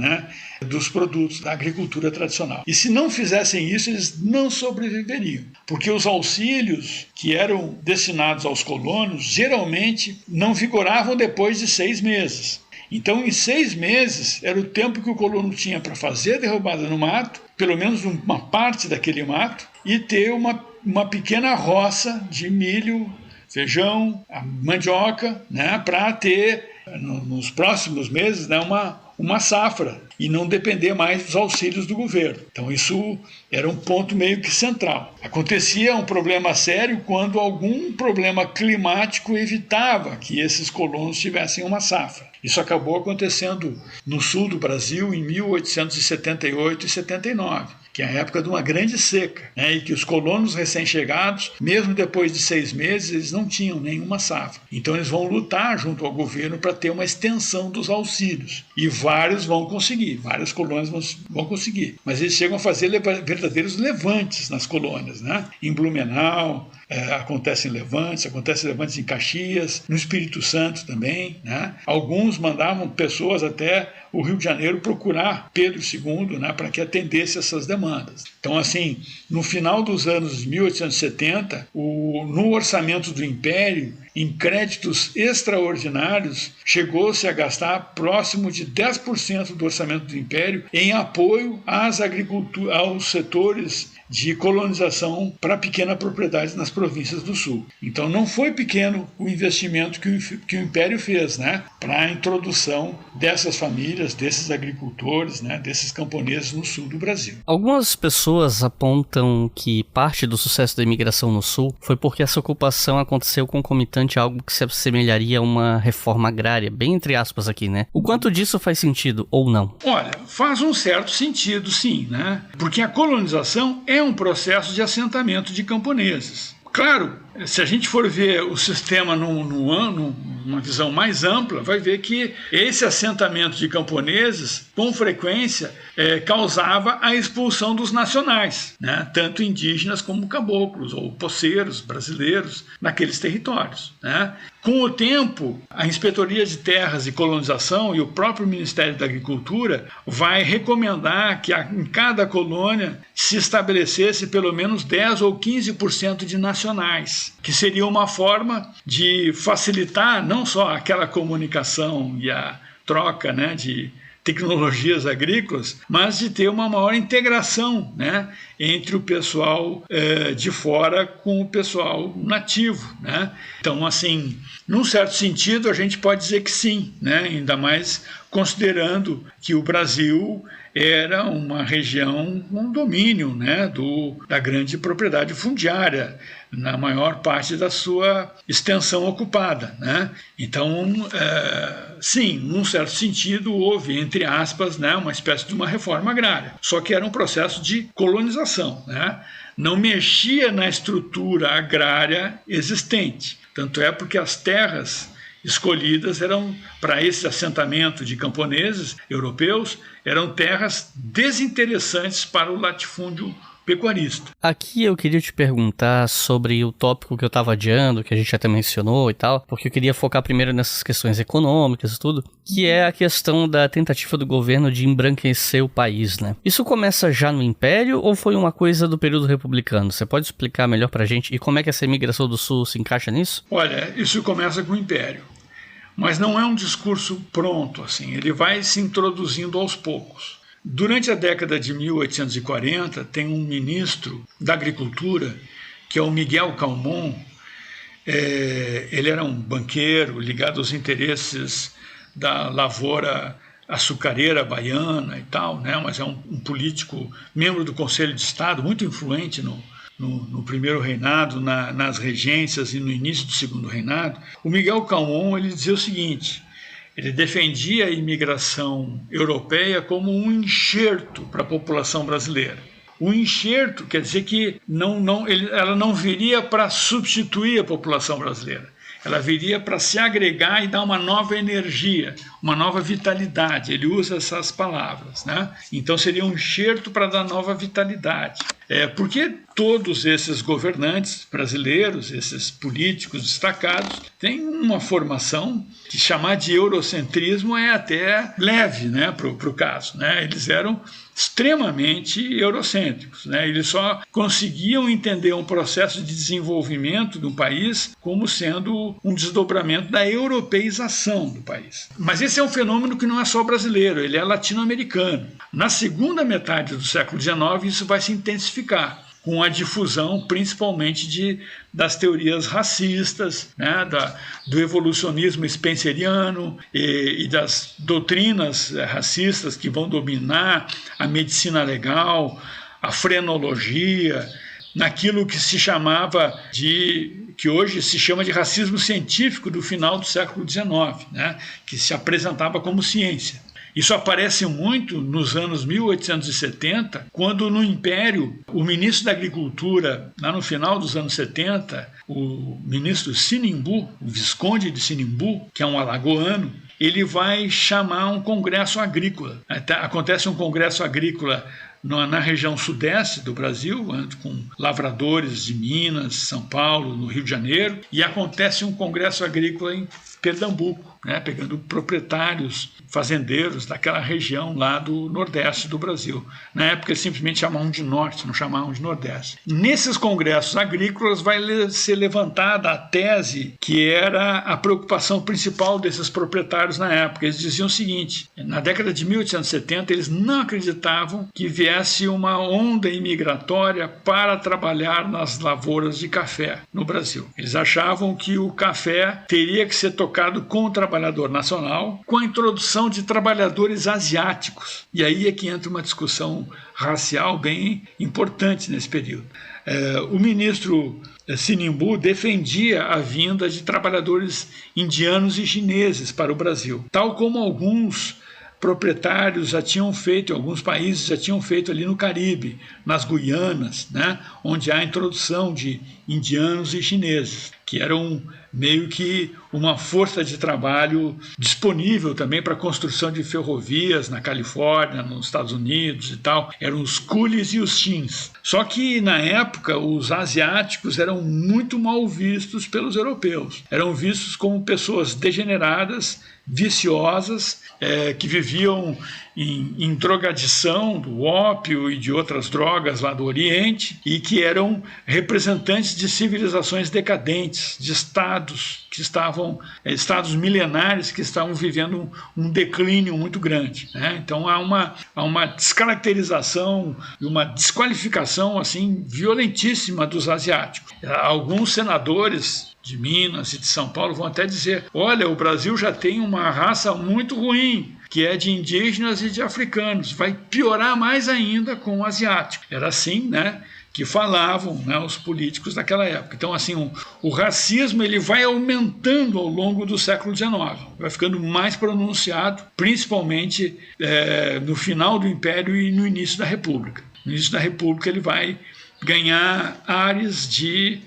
dos produtos da agricultura tradicional. E se não fizessem isso, eles não sobreviveriam, porque os auxílios que eram destinados aos colonos geralmente não vigoravam depois de 6 meses. Então, em 6 meses, era o tempo que o colono tinha para fazer a derrubada no mato, pelo menos uma parte daquele mato, e ter uma pequena roça de milho, feijão, mandioca, para ter, nos próximos meses, uma safra e não depender mais dos auxílios do governo. Então isso era um ponto meio que central. Acontecia um problema sério quando algum problema climático evitava que esses colonos tivessem uma safra. Isso acabou acontecendo no sul do Brasil em 1878 e 79. Que é a época de uma grande seca, e que os colonos recém-chegados, mesmo depois de 6 meses, eles não tinham nenhuma safra. Então eles vão lutar junto ao governo para ter uma extensão dos auxílios. E vários vão conseguir, várias colônias vão conseguir. Mas eles chegam a fazer verdadeiros levantes nas colônias. Em Blumenau, acontecem levantes em Caxias, no Espírito Santo também. Alguns mandavam pessoas até o Rio de Janeiro procurar Pedro II, para que atendesse essas demandas. Então, assim, no final dos anos de 1870, no orçamento do Império, em créditos extraordinários, chegou-se a gastar próximo de 10% do orçamento do Império em apoio aos setores de colonização para pequena propriedade nas províncias do Sul. Então não foi pequeno o investimento que o Império fez, para a introdução dessas famílias, desses agricultores, desses camponeses no sul do Brasil. Algumas pessoas apontam que parte do sucesso da imigração no Sul foi porque essa ocupação aconteceu concomitante a algo que se assemelharia a uma reforma agrária, bem entre aspas aqui, O quanto disso faz sentido ou não? Olha, faz um certo sentido, sim, Porque a colonização é um processo de assentamento de camponeses. Claro, se a gente for ver o sistema numa visão mais ampla, vai ver que esse assentamento de camponeses, com frequência, causava a expulsão dos nacionais, tanto indígenas como caboclos ou poceiros brasileiros naqueles territórios. Com o tempo, a Inspetoria de Terras e Colonização e o próprio Ministério da Agricultura vai recomendar que em cada colônia se estabelecesse pelo menos 10 ou 15% de nacionais, que seria uma forma de facilitar não só aquela comunicação e a troca de tecnologias agrícolas, mas de ter uma maior integração, né, entre o pessoal de fora com o pessoal nativo, né? Então, assim, num certo sentido, a gente pode dizer que sim, né? Ainda mais considerando que o Brasil era uma região com domínio, né, da grande propriedade fundiária, na maior parte da sua extensão ocupada, né? Então, sim, num certo sentido, houve, entre aspas, né, uma espécie de uma reforma agrária, só que era um processo de colonização, né? Não mexia na estrutura agrária existente, tanto é porque as terras escolhidas eram, para esse assentamento de camponeses europeus, eram terras desinteressantes para o latifúndio pecuarista. Aqui eu queria te perguntar sobre o tópico que eu estava adiando, que a gente até mencionou e tal, porque eu queria focar primeiro nessas questões econômicas e tudo, que é a questão da tentativa do governo de embranquecer o país, né? Isso começa já no Império ou foi uma coisa do período republicano? Você pode explicar melhor pra gente e como é que essa imigração do Sul se encaixa nisso? Olha, isso começa com o Império, mas não é um discurso pronto, assim, ele vai se introduzindo aos poucos. Durante a década de 1840, tem um ministro da Agricultura, que é o Miguel Calmon. Ele era um banqueiro ligado aos interesses da lavoura açucareira baiana e tal, né? Mas é um político, membro do Conselho de Estado, muito influente no primeiro reinado, nas regências e no início do segundo reinado. O Miguel Calmon, ele dizia o seguinte: ele defendia a imigração europeia como um enxerto para a população brasileira. O enxerto quer dizer que ela não viria para substituir a população brasileira. Ela viria para se agregar e dar uma nova energia, uma nova vitalidade. Ele usa essas palavras, né? Então seria um enxerto para dar nova vitalidade. Porque todos esses governantes brasileiros, esses políticos destacados, têm uma formação que chamar de eurocentrismo é até leve, né, para o caso, né? Eles eram extremamente eurocêntricos, né? Eles só conseguiam entender um processo de desenvolvimento do país como sendo um desdobramento da europeização do país. Mas esse é um fenômeno que não é só brasileiro, ele é latino-americano. Na segunda metade do século XIX, isso vai se intensificar, com a difusão principalmente das teorias racistas, né, do evolucionismo spenceriano e das doutrinas racistas que vão dominar a medicina legal, a frenologia, naquilo que se chamava que hoje se chama de racismo científico do final do século XIX, né, que se apresentava como ciência. Isso aparece muito nos anos 1870, quando no Império, o ministro da Agricultura, lá no final dos anos 70, o ministro Sinimbu, o Visconde de Sinimbu, que é um alagoano, ele vai chamar um congresso agrícola. Acontece um congresso agrícola na região sudeste do Brasil, com lavradores de Minas, São Paulo, no Rio de Janeiro, e acontece um congresso agrícola em Pernambuco, né, pegando proprietários, fazendeiros daquela região lá do Nordeste do Brasil. Na época eles simplesmente chamavam de Norte, não chamavam de Nordeste. Nesses congressos agrícolas vai ser levantada a tese que era a preocupação principal desses proprietários na época. Eles diziam o seguinte: na década de 1870 eles não acreditavam que viesse uma onda imigratória para trabalhar nas lavouras de café no Brasil. Eles achavam que o café teria que ser tocado com o trabalhador nacional, com a introdução de trabalhadores asiáticos. E aí é que entra uma discussão racial bem importante nesse período. O ministro Sinimbu defendia a vinda de trabalhadores indianos e chineses para o Brasil, tal como alguns proprietários já tinham feito, alguns países já tinham feito ali no Caribe, nas Guianas, né, onde há a introdução de indianos e chineses, que eram meio que uma força de trabalho disponível também para a construção de ferrovias na Califórnia, nos Estados Unidos e tal. Eram os coolies e os teens. Só que, na época, os asiáticos eram muito mal vistos pelos europeus. Eram vistos como pessoas degeneradas, viciosas, que viviam em drogadição do ópio e de outras drogas lá do Oriente e que eram representantes de civilizações decadentes, diferentes de estados estados milenares que estavam vivendo um declínio muito grande, né? Então há uma descaracterização e uma desqualificação assim violentíssima dos asiáticos. Alguns senadores de Minas e de São Paulo vão até dizer: olha, o Brasil já tem uma raça muito ruim, que é de indígenas e de africanos, vai piorar mais ainda com o asiático. Era assim, né, que falavam, né, os políticos daquela época. Então, assim, o racismo ele vai aumentando ao longo do século XIX, vai ficando mais pronunciado, principalmente no final do Império e no início da República. No início da República ele vai ganhar áreas de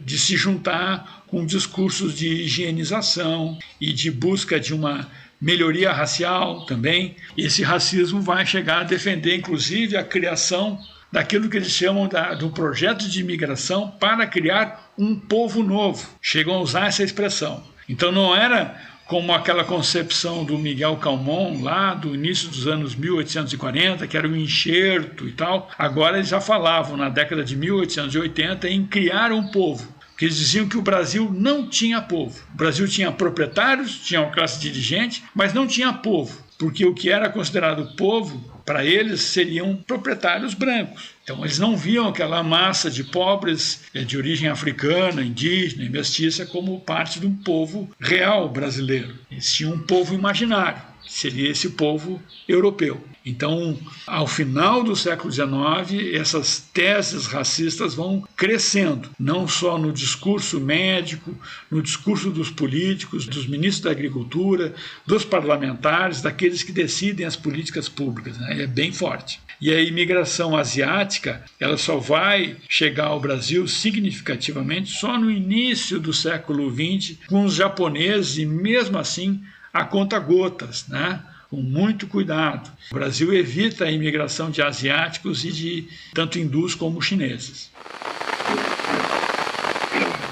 se juntar com discursos de higienização e de busca de uma melhoria racial também. E esse racismo vai chegar a defender, inclusive, a criação daquilo que eles chamam do projeto de imigração para criar um povo novo. Chegam a usar essa expressão. Então não era como aquela concepção do Miguel Calmon, lá do início dos anos 1840, que era o enxerto e tal. Agora eles já falavam, na década de 1880, em criar um povo. Porque eles diziam que o Brasil não tinha povo. O Brasil tinha proprietários, tinha uma classe dirigente, mas não tinha povo. Porque o que era considerado povo, para eles, seriam proprietários brancos. Então eles não viam aquela massa de pobres de origem africana, indígena e mestiça como parte de um povo real brasileiro. Eles tinham um povo imaginário, que seria esse povo europeu. Então, ao final do século XIX, essas teses racistas vão crescendo, não só no discurso médico, no discurso dos políticos, dos ministros da Agricultura, dos parlamentares, daqueles que decidem as políticas públicas, né? É bem forte. E a imigração asiática, ela só vai chegar ao Brasil significativamente só no início do século XX, com os japoneses, e mesmo assim a conta-gotas, né? Com muito cuidado. O Brasil evita a imigração de asiáticos e de tanto hindus como chineses.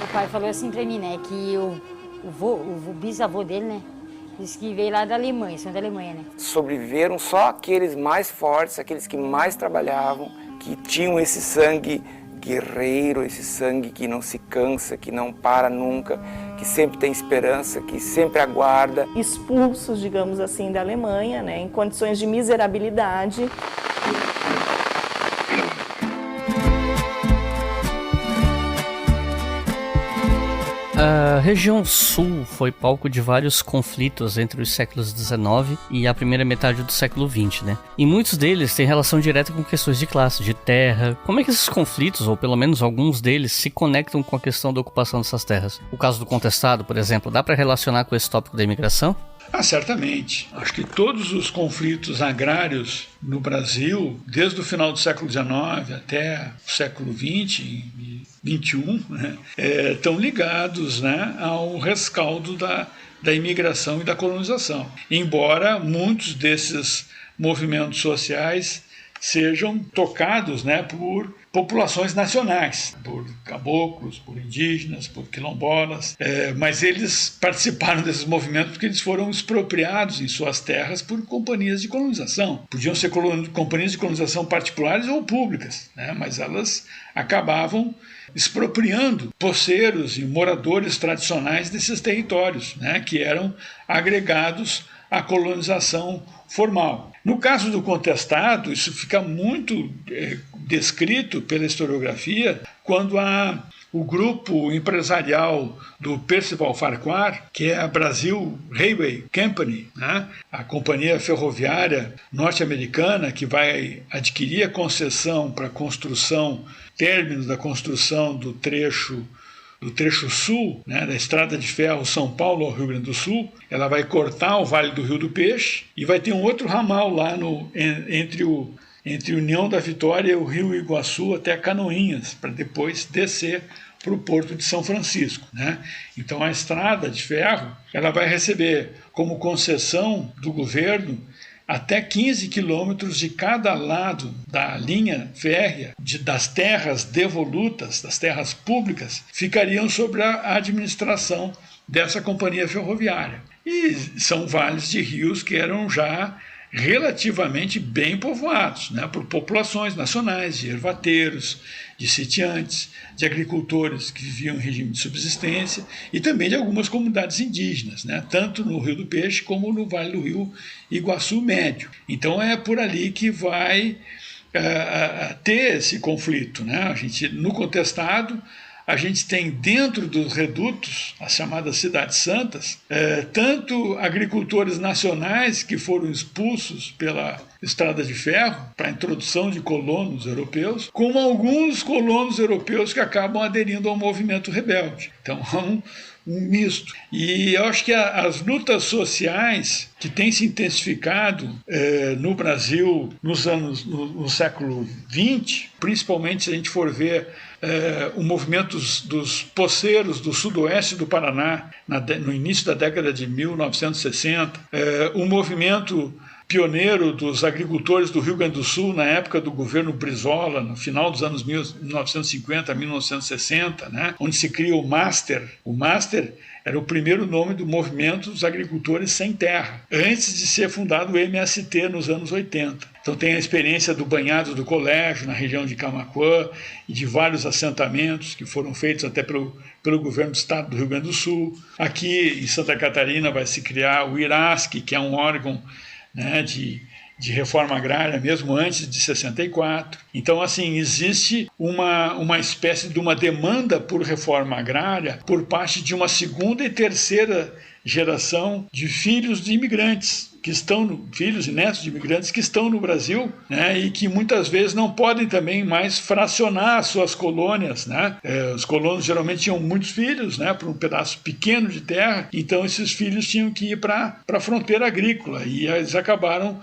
O pai falou assim para mim, né, que o bisavô dele, né, disse que veio lá da Alemanha, são da Alemanha, né. Sobreviveram só aqueles mais fortes, aqueles que mais trabalhavam, que tinham esse sangue guerreiro, esse sangue que não se cansa, que não para nunca, que sempre tem esperança, que sempre aguarda. Expulsos, digamos assim, da Alemanha, né, em condições de miserabilidade. A região sul foi palco de vários conflitos entre os séculos XIX e a primeira metade do século XX, né? E muitos deles têm relação direta com questões de classe, de terra. Como é que esses conflitos, ou pelo menos alguns deles, se conectam com a questão da ocupação dessas terras? O caso do Contestado, por exemplo, dá para relacionar com esse tópico da imigração? Certamente. Acho que todos os conflitos agrários no Brasil, desde o final do século XIX até o século XX e XXI, né, estão ligados, né, ao rescaldo da imigração e da colonização. Embora muitos desses movimentos sociais sejam tocados, né, por populações nacionais, por caboclos, por indígenas, por quilombolas, mas eles participaram desses movimentos porque eles foram expropriados em suas terras por companhias de colonização. Podiam ser companhias de colonização particulares ou públicas, né, mas elas acabavam expropriando poceiros e moradores tradicionais desses territórios, né, que eram agregados à colonização formal. No caso do Contestado, isso fica muito descrito pela historiografia quando o grupo empresarial do Percival Farquhar, que é a Brazil Railway Company, né, a companhia ferroviária norte-americana que vai adquirir a concessão para a construção, término da construção do trecho sul, né, da estrada de ferro São Paulo ao Rio Grande do Sul. Ela vai cortar o Vale do Rio do Peixe e vai ter um outro ramal lá entre União da Vitória e o Rio Iguaçu até Canoinhas, para depois descer para o Porto de São Francisco, né? Então a estrada de ferro ela vai receber como concessão do governo até 15 quilômetros de cada lado da linha férrea, das terras devolutas, das terras públicas, ficariam sob a administração dessa companhia ferroviária. E são vales de rios que eram já relativamente bem povoados, né, por populações nacionais, de ervateiros, de sitiantes, de agricultores que viviam em regime de subsistência e também de algumas comunidades indígenas, né? Tanto no Rio do Peixe como no Vale do Rio Iguaçu Médio. Então é por ali que vai ter esse conflito, né? A gente, no contestado, a gente tem dentro dos redutos, as chamadas cidades santas, tanto agricultores nacionais que foram expulsos pela Estrada de Ferro para a introdução de colonos europeus, como alguns colonos europeus que acabam aderindo ao movimento rebelde. Então é um misto. E eu acho que as lutas sociais que têm se intensificado no Brasil no século XX, principalmente se a gente for ver o movimento dos poceiros do sudoeste do Paraná, no início da década de 1960, o movimento pioneiro dos agricultores do Rio Grande do Sul na época do governo Brizola, no final dos anos 1950 1960, né, onde se cria o MASTER. O MASTER era o primeiro nome do movimento dos agricultores sem terra, antes de ser fundado o MST nos anos 80. Então tem a experiência do banhado do colégio na região de Camaquã e de vários assentamentos que foram feitos até pelo governo do estado do Rio Grande do Sul. Aqui em Santa Catarina vai se criar o IRASC, que é um órgão, né, de reforma agrária, mesmo antes de 64. Então, assim, existe uma espécie de uma demanda por reforma agrária por parte de uma segunda e terceira geração de filhos de imigrantes, filhos e netos de imigrantes que estão no Brasil, né, e que muitas vezes não podem também mais fracionar suas colônias, né? Os colonos geralmente tinham muitos filhos, né, por um pedaço pequeno de terra, então esses filhos tinham que ir para a fronteira agrícola e eles acabaram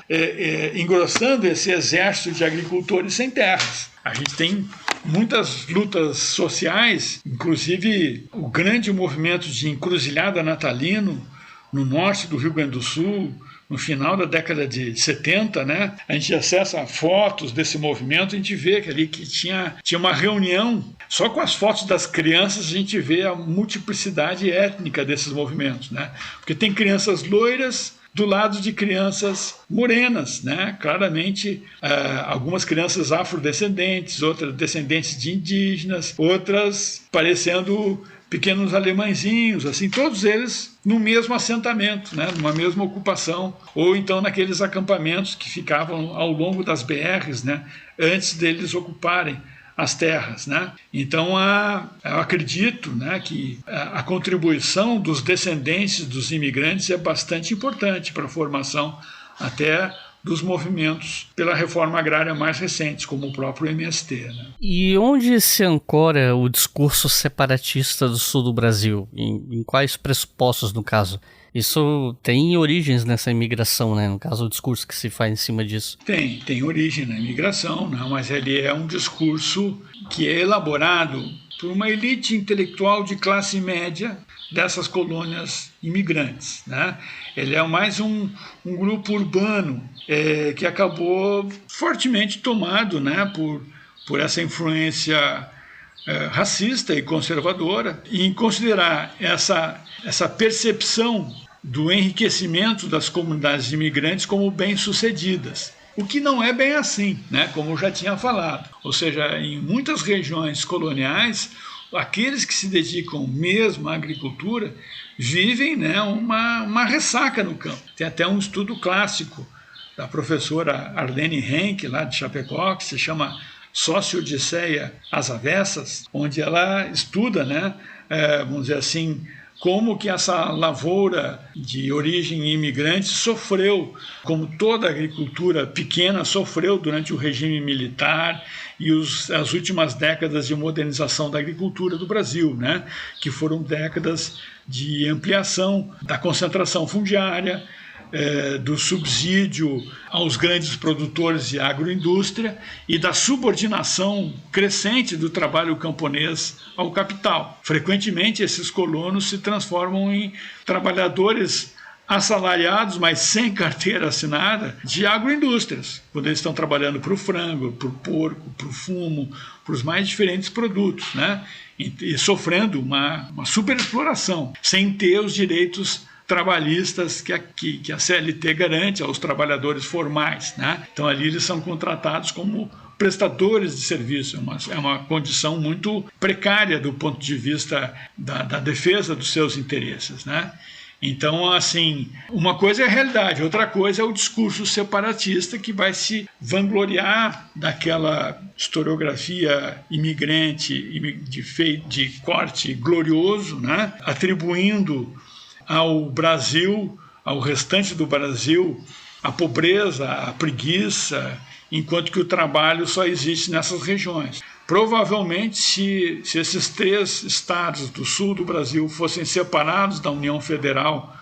engrossando esse exército de agricultores sem terras. A gente tem muitas lutas sociais, inclusive o grande movimento de encruzilhada natalino no norte do Rio Grande do Sul, no final da década de 70, né? A gente acessa fotos desse movimento, a gente vê que ali que tinha uma reunião. Só com as fotos das crianças a gente vê a multiplicidade étnica desses movimentos, né? Porque tem crianças loiras do lado de crianças morenas, né? Claramente, algumas crianças afrodescendentes, outras descendentes de indígenas, outras parecendo pequenos alemãezinhos, assim, todos eles no mesmo assentamento, né, numa mesma ocupação, ou então naqueles acampamentos que ficavam ao longo das BRs, né, antes deles ocuparem as terras, né? Então, eu acredito, né, que a contribuição dos descendentes dos imigrantes é bastante importante para a formação até dos movimentos pela reforma agrária mais recentes, como o próprio MST. Né? E onde se ancora o discurso separatista do sul do Brasil? Em quais pressupostos, no caso? Isso tem origens nessa imigração, né? No caso, o discurso que se faz em cima disso. Tem origem na imigração, né? Mas ele é um discurso que é elaborado por uma elite intelectual de classe média dessas colônias imigrantes, né? Ele é mais um grupo urbano que acabou fortemente tomado, né, por essa influência racista e conservadora, e em considerar essa percepção do enriquecimento das comunidades imigrantes como bem-sucedidas. O que não é bem assim, né, como eu já tinha falado. Ou seja, em muitas regiões coloniais, aqueles que se dedicam mesmo à agricultura vivem, né, uma ressaca no campo. Tem até um estudo clássico da professora Arlene Henke, lá de Chapecó, que se chama Socio-Odisseia às Avessas, onde ela estuda, né, vamos dizer assim, como que essa lavoura de origem imigrante sofreu, como toda agricultura pequena sofreu durante o regime militar e as últimas décadas de modernização da agricultura do Brasil, né? Que foram décadas de ampliação da concentração fundiária, do subsídio aos grandes produtores de agroindústria e da subordinação crescente do trabalho camponês ao capital. Frequentemente, esses colonos se transformam em trabalhadores assalariados, mas sem carteira assinada, de agroindústrias, quando eles estão trabalhando para o frango, para o porco, para o fumo, para os mais diferentes produtos, né? E sofrendo uma superexploração, sem ter os direitos trabalhistas que a CLT garante aos trabalhadores formais, né? Então ali eles são contratados como prestadores de serviço, é uma condição muito precária do ponto de vista da defesa dos seus interesses, né? Então, assim, uma coisa é a realidade, outra coisa é o discurso separatista que vai se vangloriar daquela historiografia imigrante de corte glorioso, né? Atribuindo ao Brasil, ao restante do Brasil, a pobreza, a preguiça, enquanto que o trabalho só existe nessas regiões. Provavelmente, se esses 3 estados do sul do Brasil fossem separados da União Federal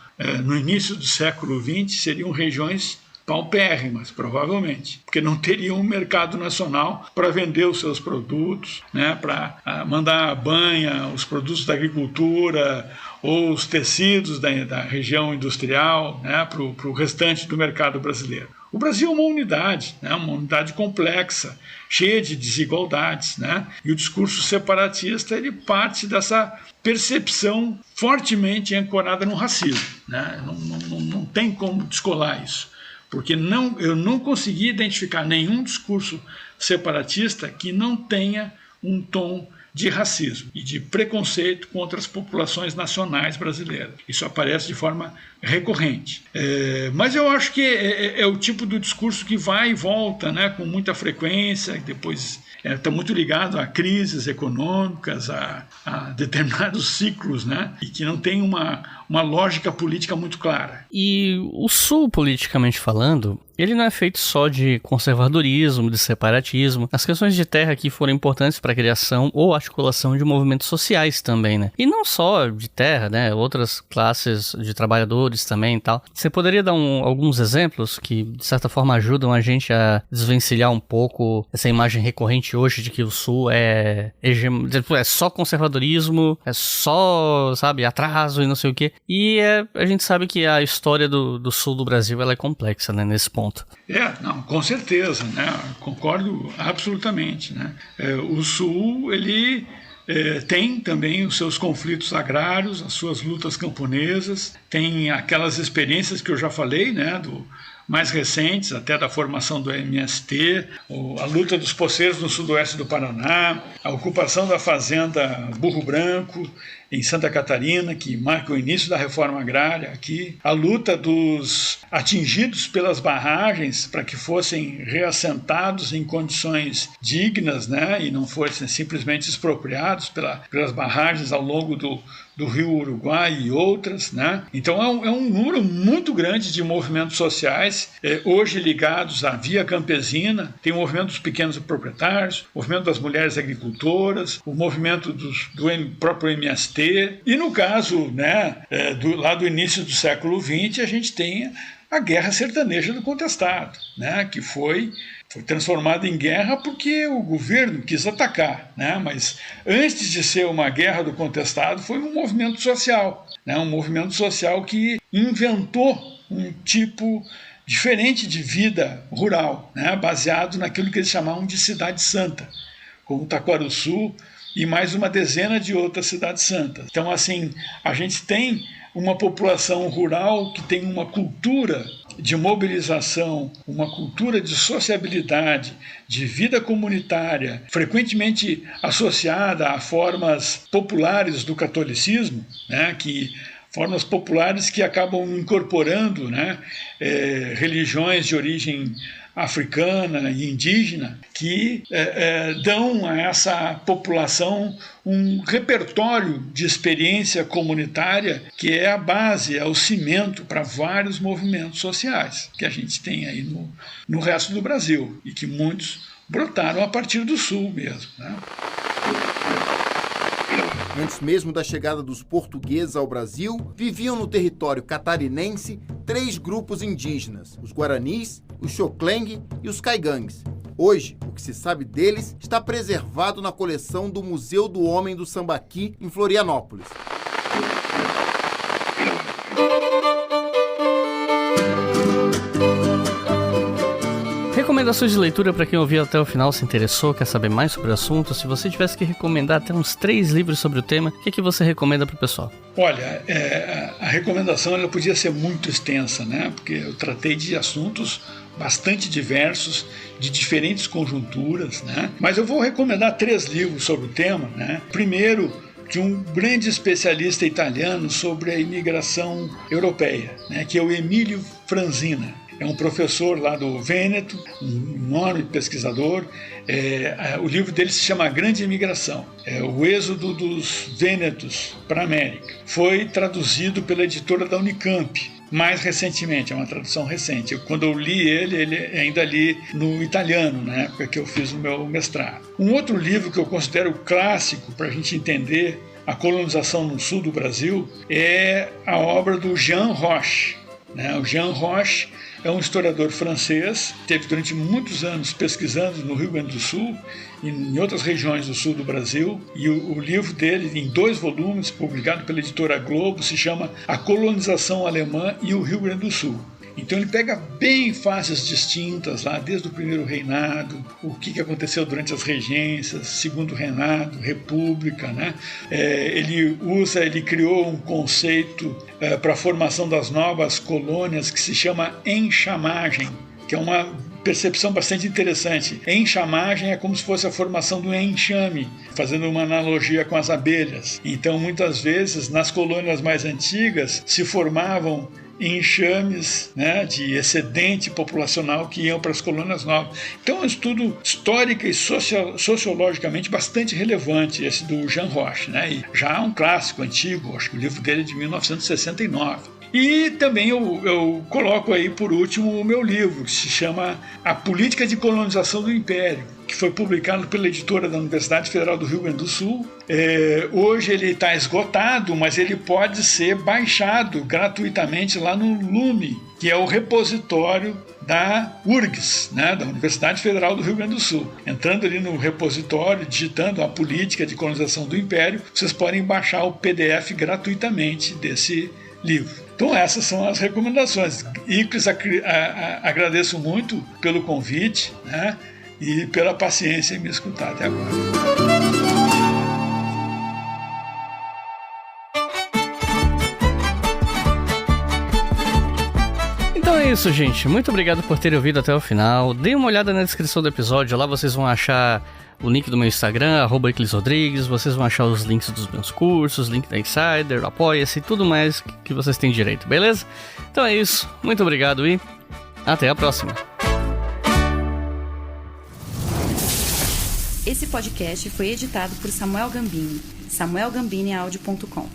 no início do século XX, seriam regiões paupérrimas, provavelmente, porque não teriam um mercado nacional para vender os seus produtos, né, para mandar a banha, os produtos da agricultura ou os tecidos da região industrial, né, para o restante do mercado brasileiro. O Brasil é uma unidade, né, uma unidade complexa, cheia de desigualdades, né, e o discurso separatista ele parte dessa percepção fortemente ancorada no racismo, né, não tem como descolar isso. Porque eu não consegui identificar nenhum discurso separatista que não tenha um tom de racismo e de preconceito contra as populações nacionais brasileiras. Isso aparece de forma recorrente. Mas eu acho que é o tipo do discurso que vai e volta, né, com muita frequência, e depois está muito ligado a crises econômicas, a determinados ciclos, né, e que não tem uma lógica política muito clara. E o Sul, politicamente falando, ele não é feito só de conservadorismo, de separatismo. As questões de terra aqui foram importantes para a criação ou articulação de movimentos sociais também, né? E não só de terra, né? Outras classes de trabalhadores também e tal. Você poderia dar alguns exemplos que, de certa forma, ajudam a gente a desvencilhar um pouco essa imagem recorrente hoje de que o Sul é só conservadorismo, é só, sabe, atraso e não sei o quê. E a gente sabe que a história do Sul do Brasil ela é complexa, né, nesse ponto. Não, com certeza, né? Concordo absolutamente, né? O Sul, ele tem também os seus conflitos agrários, as suas lutas camponesas, tem aquelas experiências que eu já falei, né, mais recentes, até da formação do MST, a luta dos poceiros no sudoeste do Paraná, a ocupação da fazenda Burro Branco, em Santa Catarina, que marca o início da reforma agrária aqui, a luta dos atingidos pelas barragens para que fossem reassentados em condições dignas, né, e não fossem simplesmente expropriados pelas barragens ao longo do Rio Uruguai e outras, né? Então é um número muito grande de movimentos sociais, hoje ligados à via campesina. Tem o movimento dos pequenos proprietários, o movimento das mulheres agricultoras, o movimento do próprio MST. E no caso, né, lá do início do século XX, a gente tem a Guerra Sertaneja do Contestado, né, que foi transformada em guerra porque o governo quis atacar, né? Mas antes de ser uma guerra do contestado, foi um movimento social, né? Um movimento social que inventou um tipo diferente de vida rural, né? Baseado naquilo que eles chamavam de cidade santa, como Taquarussu e mais uma dezena de outras cidades santas. Então, assim, a gente tem uma população rural que tem uma cultura de mobilização, uma cultura de sociabilidade, de vida comunitária, frequentemente associada a formas populares do catolicismo, né, formas populares que acabam incorporando, né, religiões de origem africana e indígena, que dão a essa população um repertório de experiência comunitária que é a base, é o cimento para vários movimentos sociais que a gente tem aí no resto do Brasil e que muitos brotaram a partir do Sul mesmo, né? Antes mesmo da chegada dos portugueses ao Brasil, viviam no território catarinense 3 grupos indígenas, os Guaranis, os Xoclengue e os Caigangues. Hoje, o que se sabe deles está preservado na coleção do Museu do Homem do Sambaqui, em Florianópolis. Recomendações de leitura para quem ouviu até o final, se interessou, quer saber mais sobre o assunto. Se você tivesse que recomendar até uns 3 livros sobre o tema, o que você recomenda para o pessoal? Olha, a recomendação ela podia ser muito extensa, né? Porque eu tratei de assuntos bastante diversos, de diferentes conjunturas, né? Mas eu vou recomendar 3 livros sobre o tema, né? Primeiro, de um grande especialista italiano sobre a imigração europeia, né? Que é o Emílio Franzina. É um professor lá do Vêneto, um enorme pesquisador. O livro dele se chama A Grande Imigração, o êxodo dos Vênetos para a América. Foi traduzido pela editora da Unicamp, mais recentemente, é uma tradução recente. Quando eu li ele ainda li no italiano, na época que eu fiz o meu mestrado. Um outro livro que eu considero clássico para a gente entender a colonização no sul do Brasil é a obra do Jean Roche. O Jean Roche é um historiador francês, esteve durante muitos anos pesquisando no Rio Grande do Sul e em outras regiões do sul do Brasil, e o livro dele, em 2 volumes, publicado pela editora Globo, se chama A Colonização Alemã e o Rio Grande do Sul. Então ele pega bem fases distintas lá, desde o primeiro reinado, o que aconteceu durante as regências, segundo reinado, república, né? Ele criou um conceito para a formação das novas colônias que se chama enxamagem, que é uma percepção bastante interessante. Enxamagem é como se fosse a formação do enxame, fazendo uma analogia com as abelhas. Então, muitas vezes, nas colônias mais antigas, se formavam enxames, né, de excedente populacional que iam para as colônias novas. Então é um estudo histórico e sociologicamente bastante relevante, esse do Jean Roche, né? E já é um clássico antigo, acho que o livro dele é de 1969. E também eu coloco aí por último o meu livro, que se chama A Política de Colonização do Império, que foi publicado pela editora da Universidade Federal do Rio Grande do Sul. Hoje ele está esgotado, mas ele pode ser baixado gratuitamente lá no Lume, que é o repositório da URGS, né, da Universidade Federal do Rio Grande do Sul. Entrando ali no repositório, digitando a política de colonização do Império, vocês podem baixar o PDF gratuitamente desse livro. Então essas são as recomendações. Iclis, agradeço muito pelo convite, né, e pela paciência em me escutar até agora. Então é isso, gente. Muito obrigado por terem ouvido até o final. Dê uma olhada na descrição do episódio. Lá vocês vão achar o link do meu Instagram, @EclisRodrigues. Vocês vão achar os links dos meus cursos, link da Insider, Apoia-se e tudo mais que vocês têm direito, beleza? Então é isso. Muito obrigado e até a próxima. Esse podcast foi editado por Samuel Gambini, samuelgambiniaudio.com.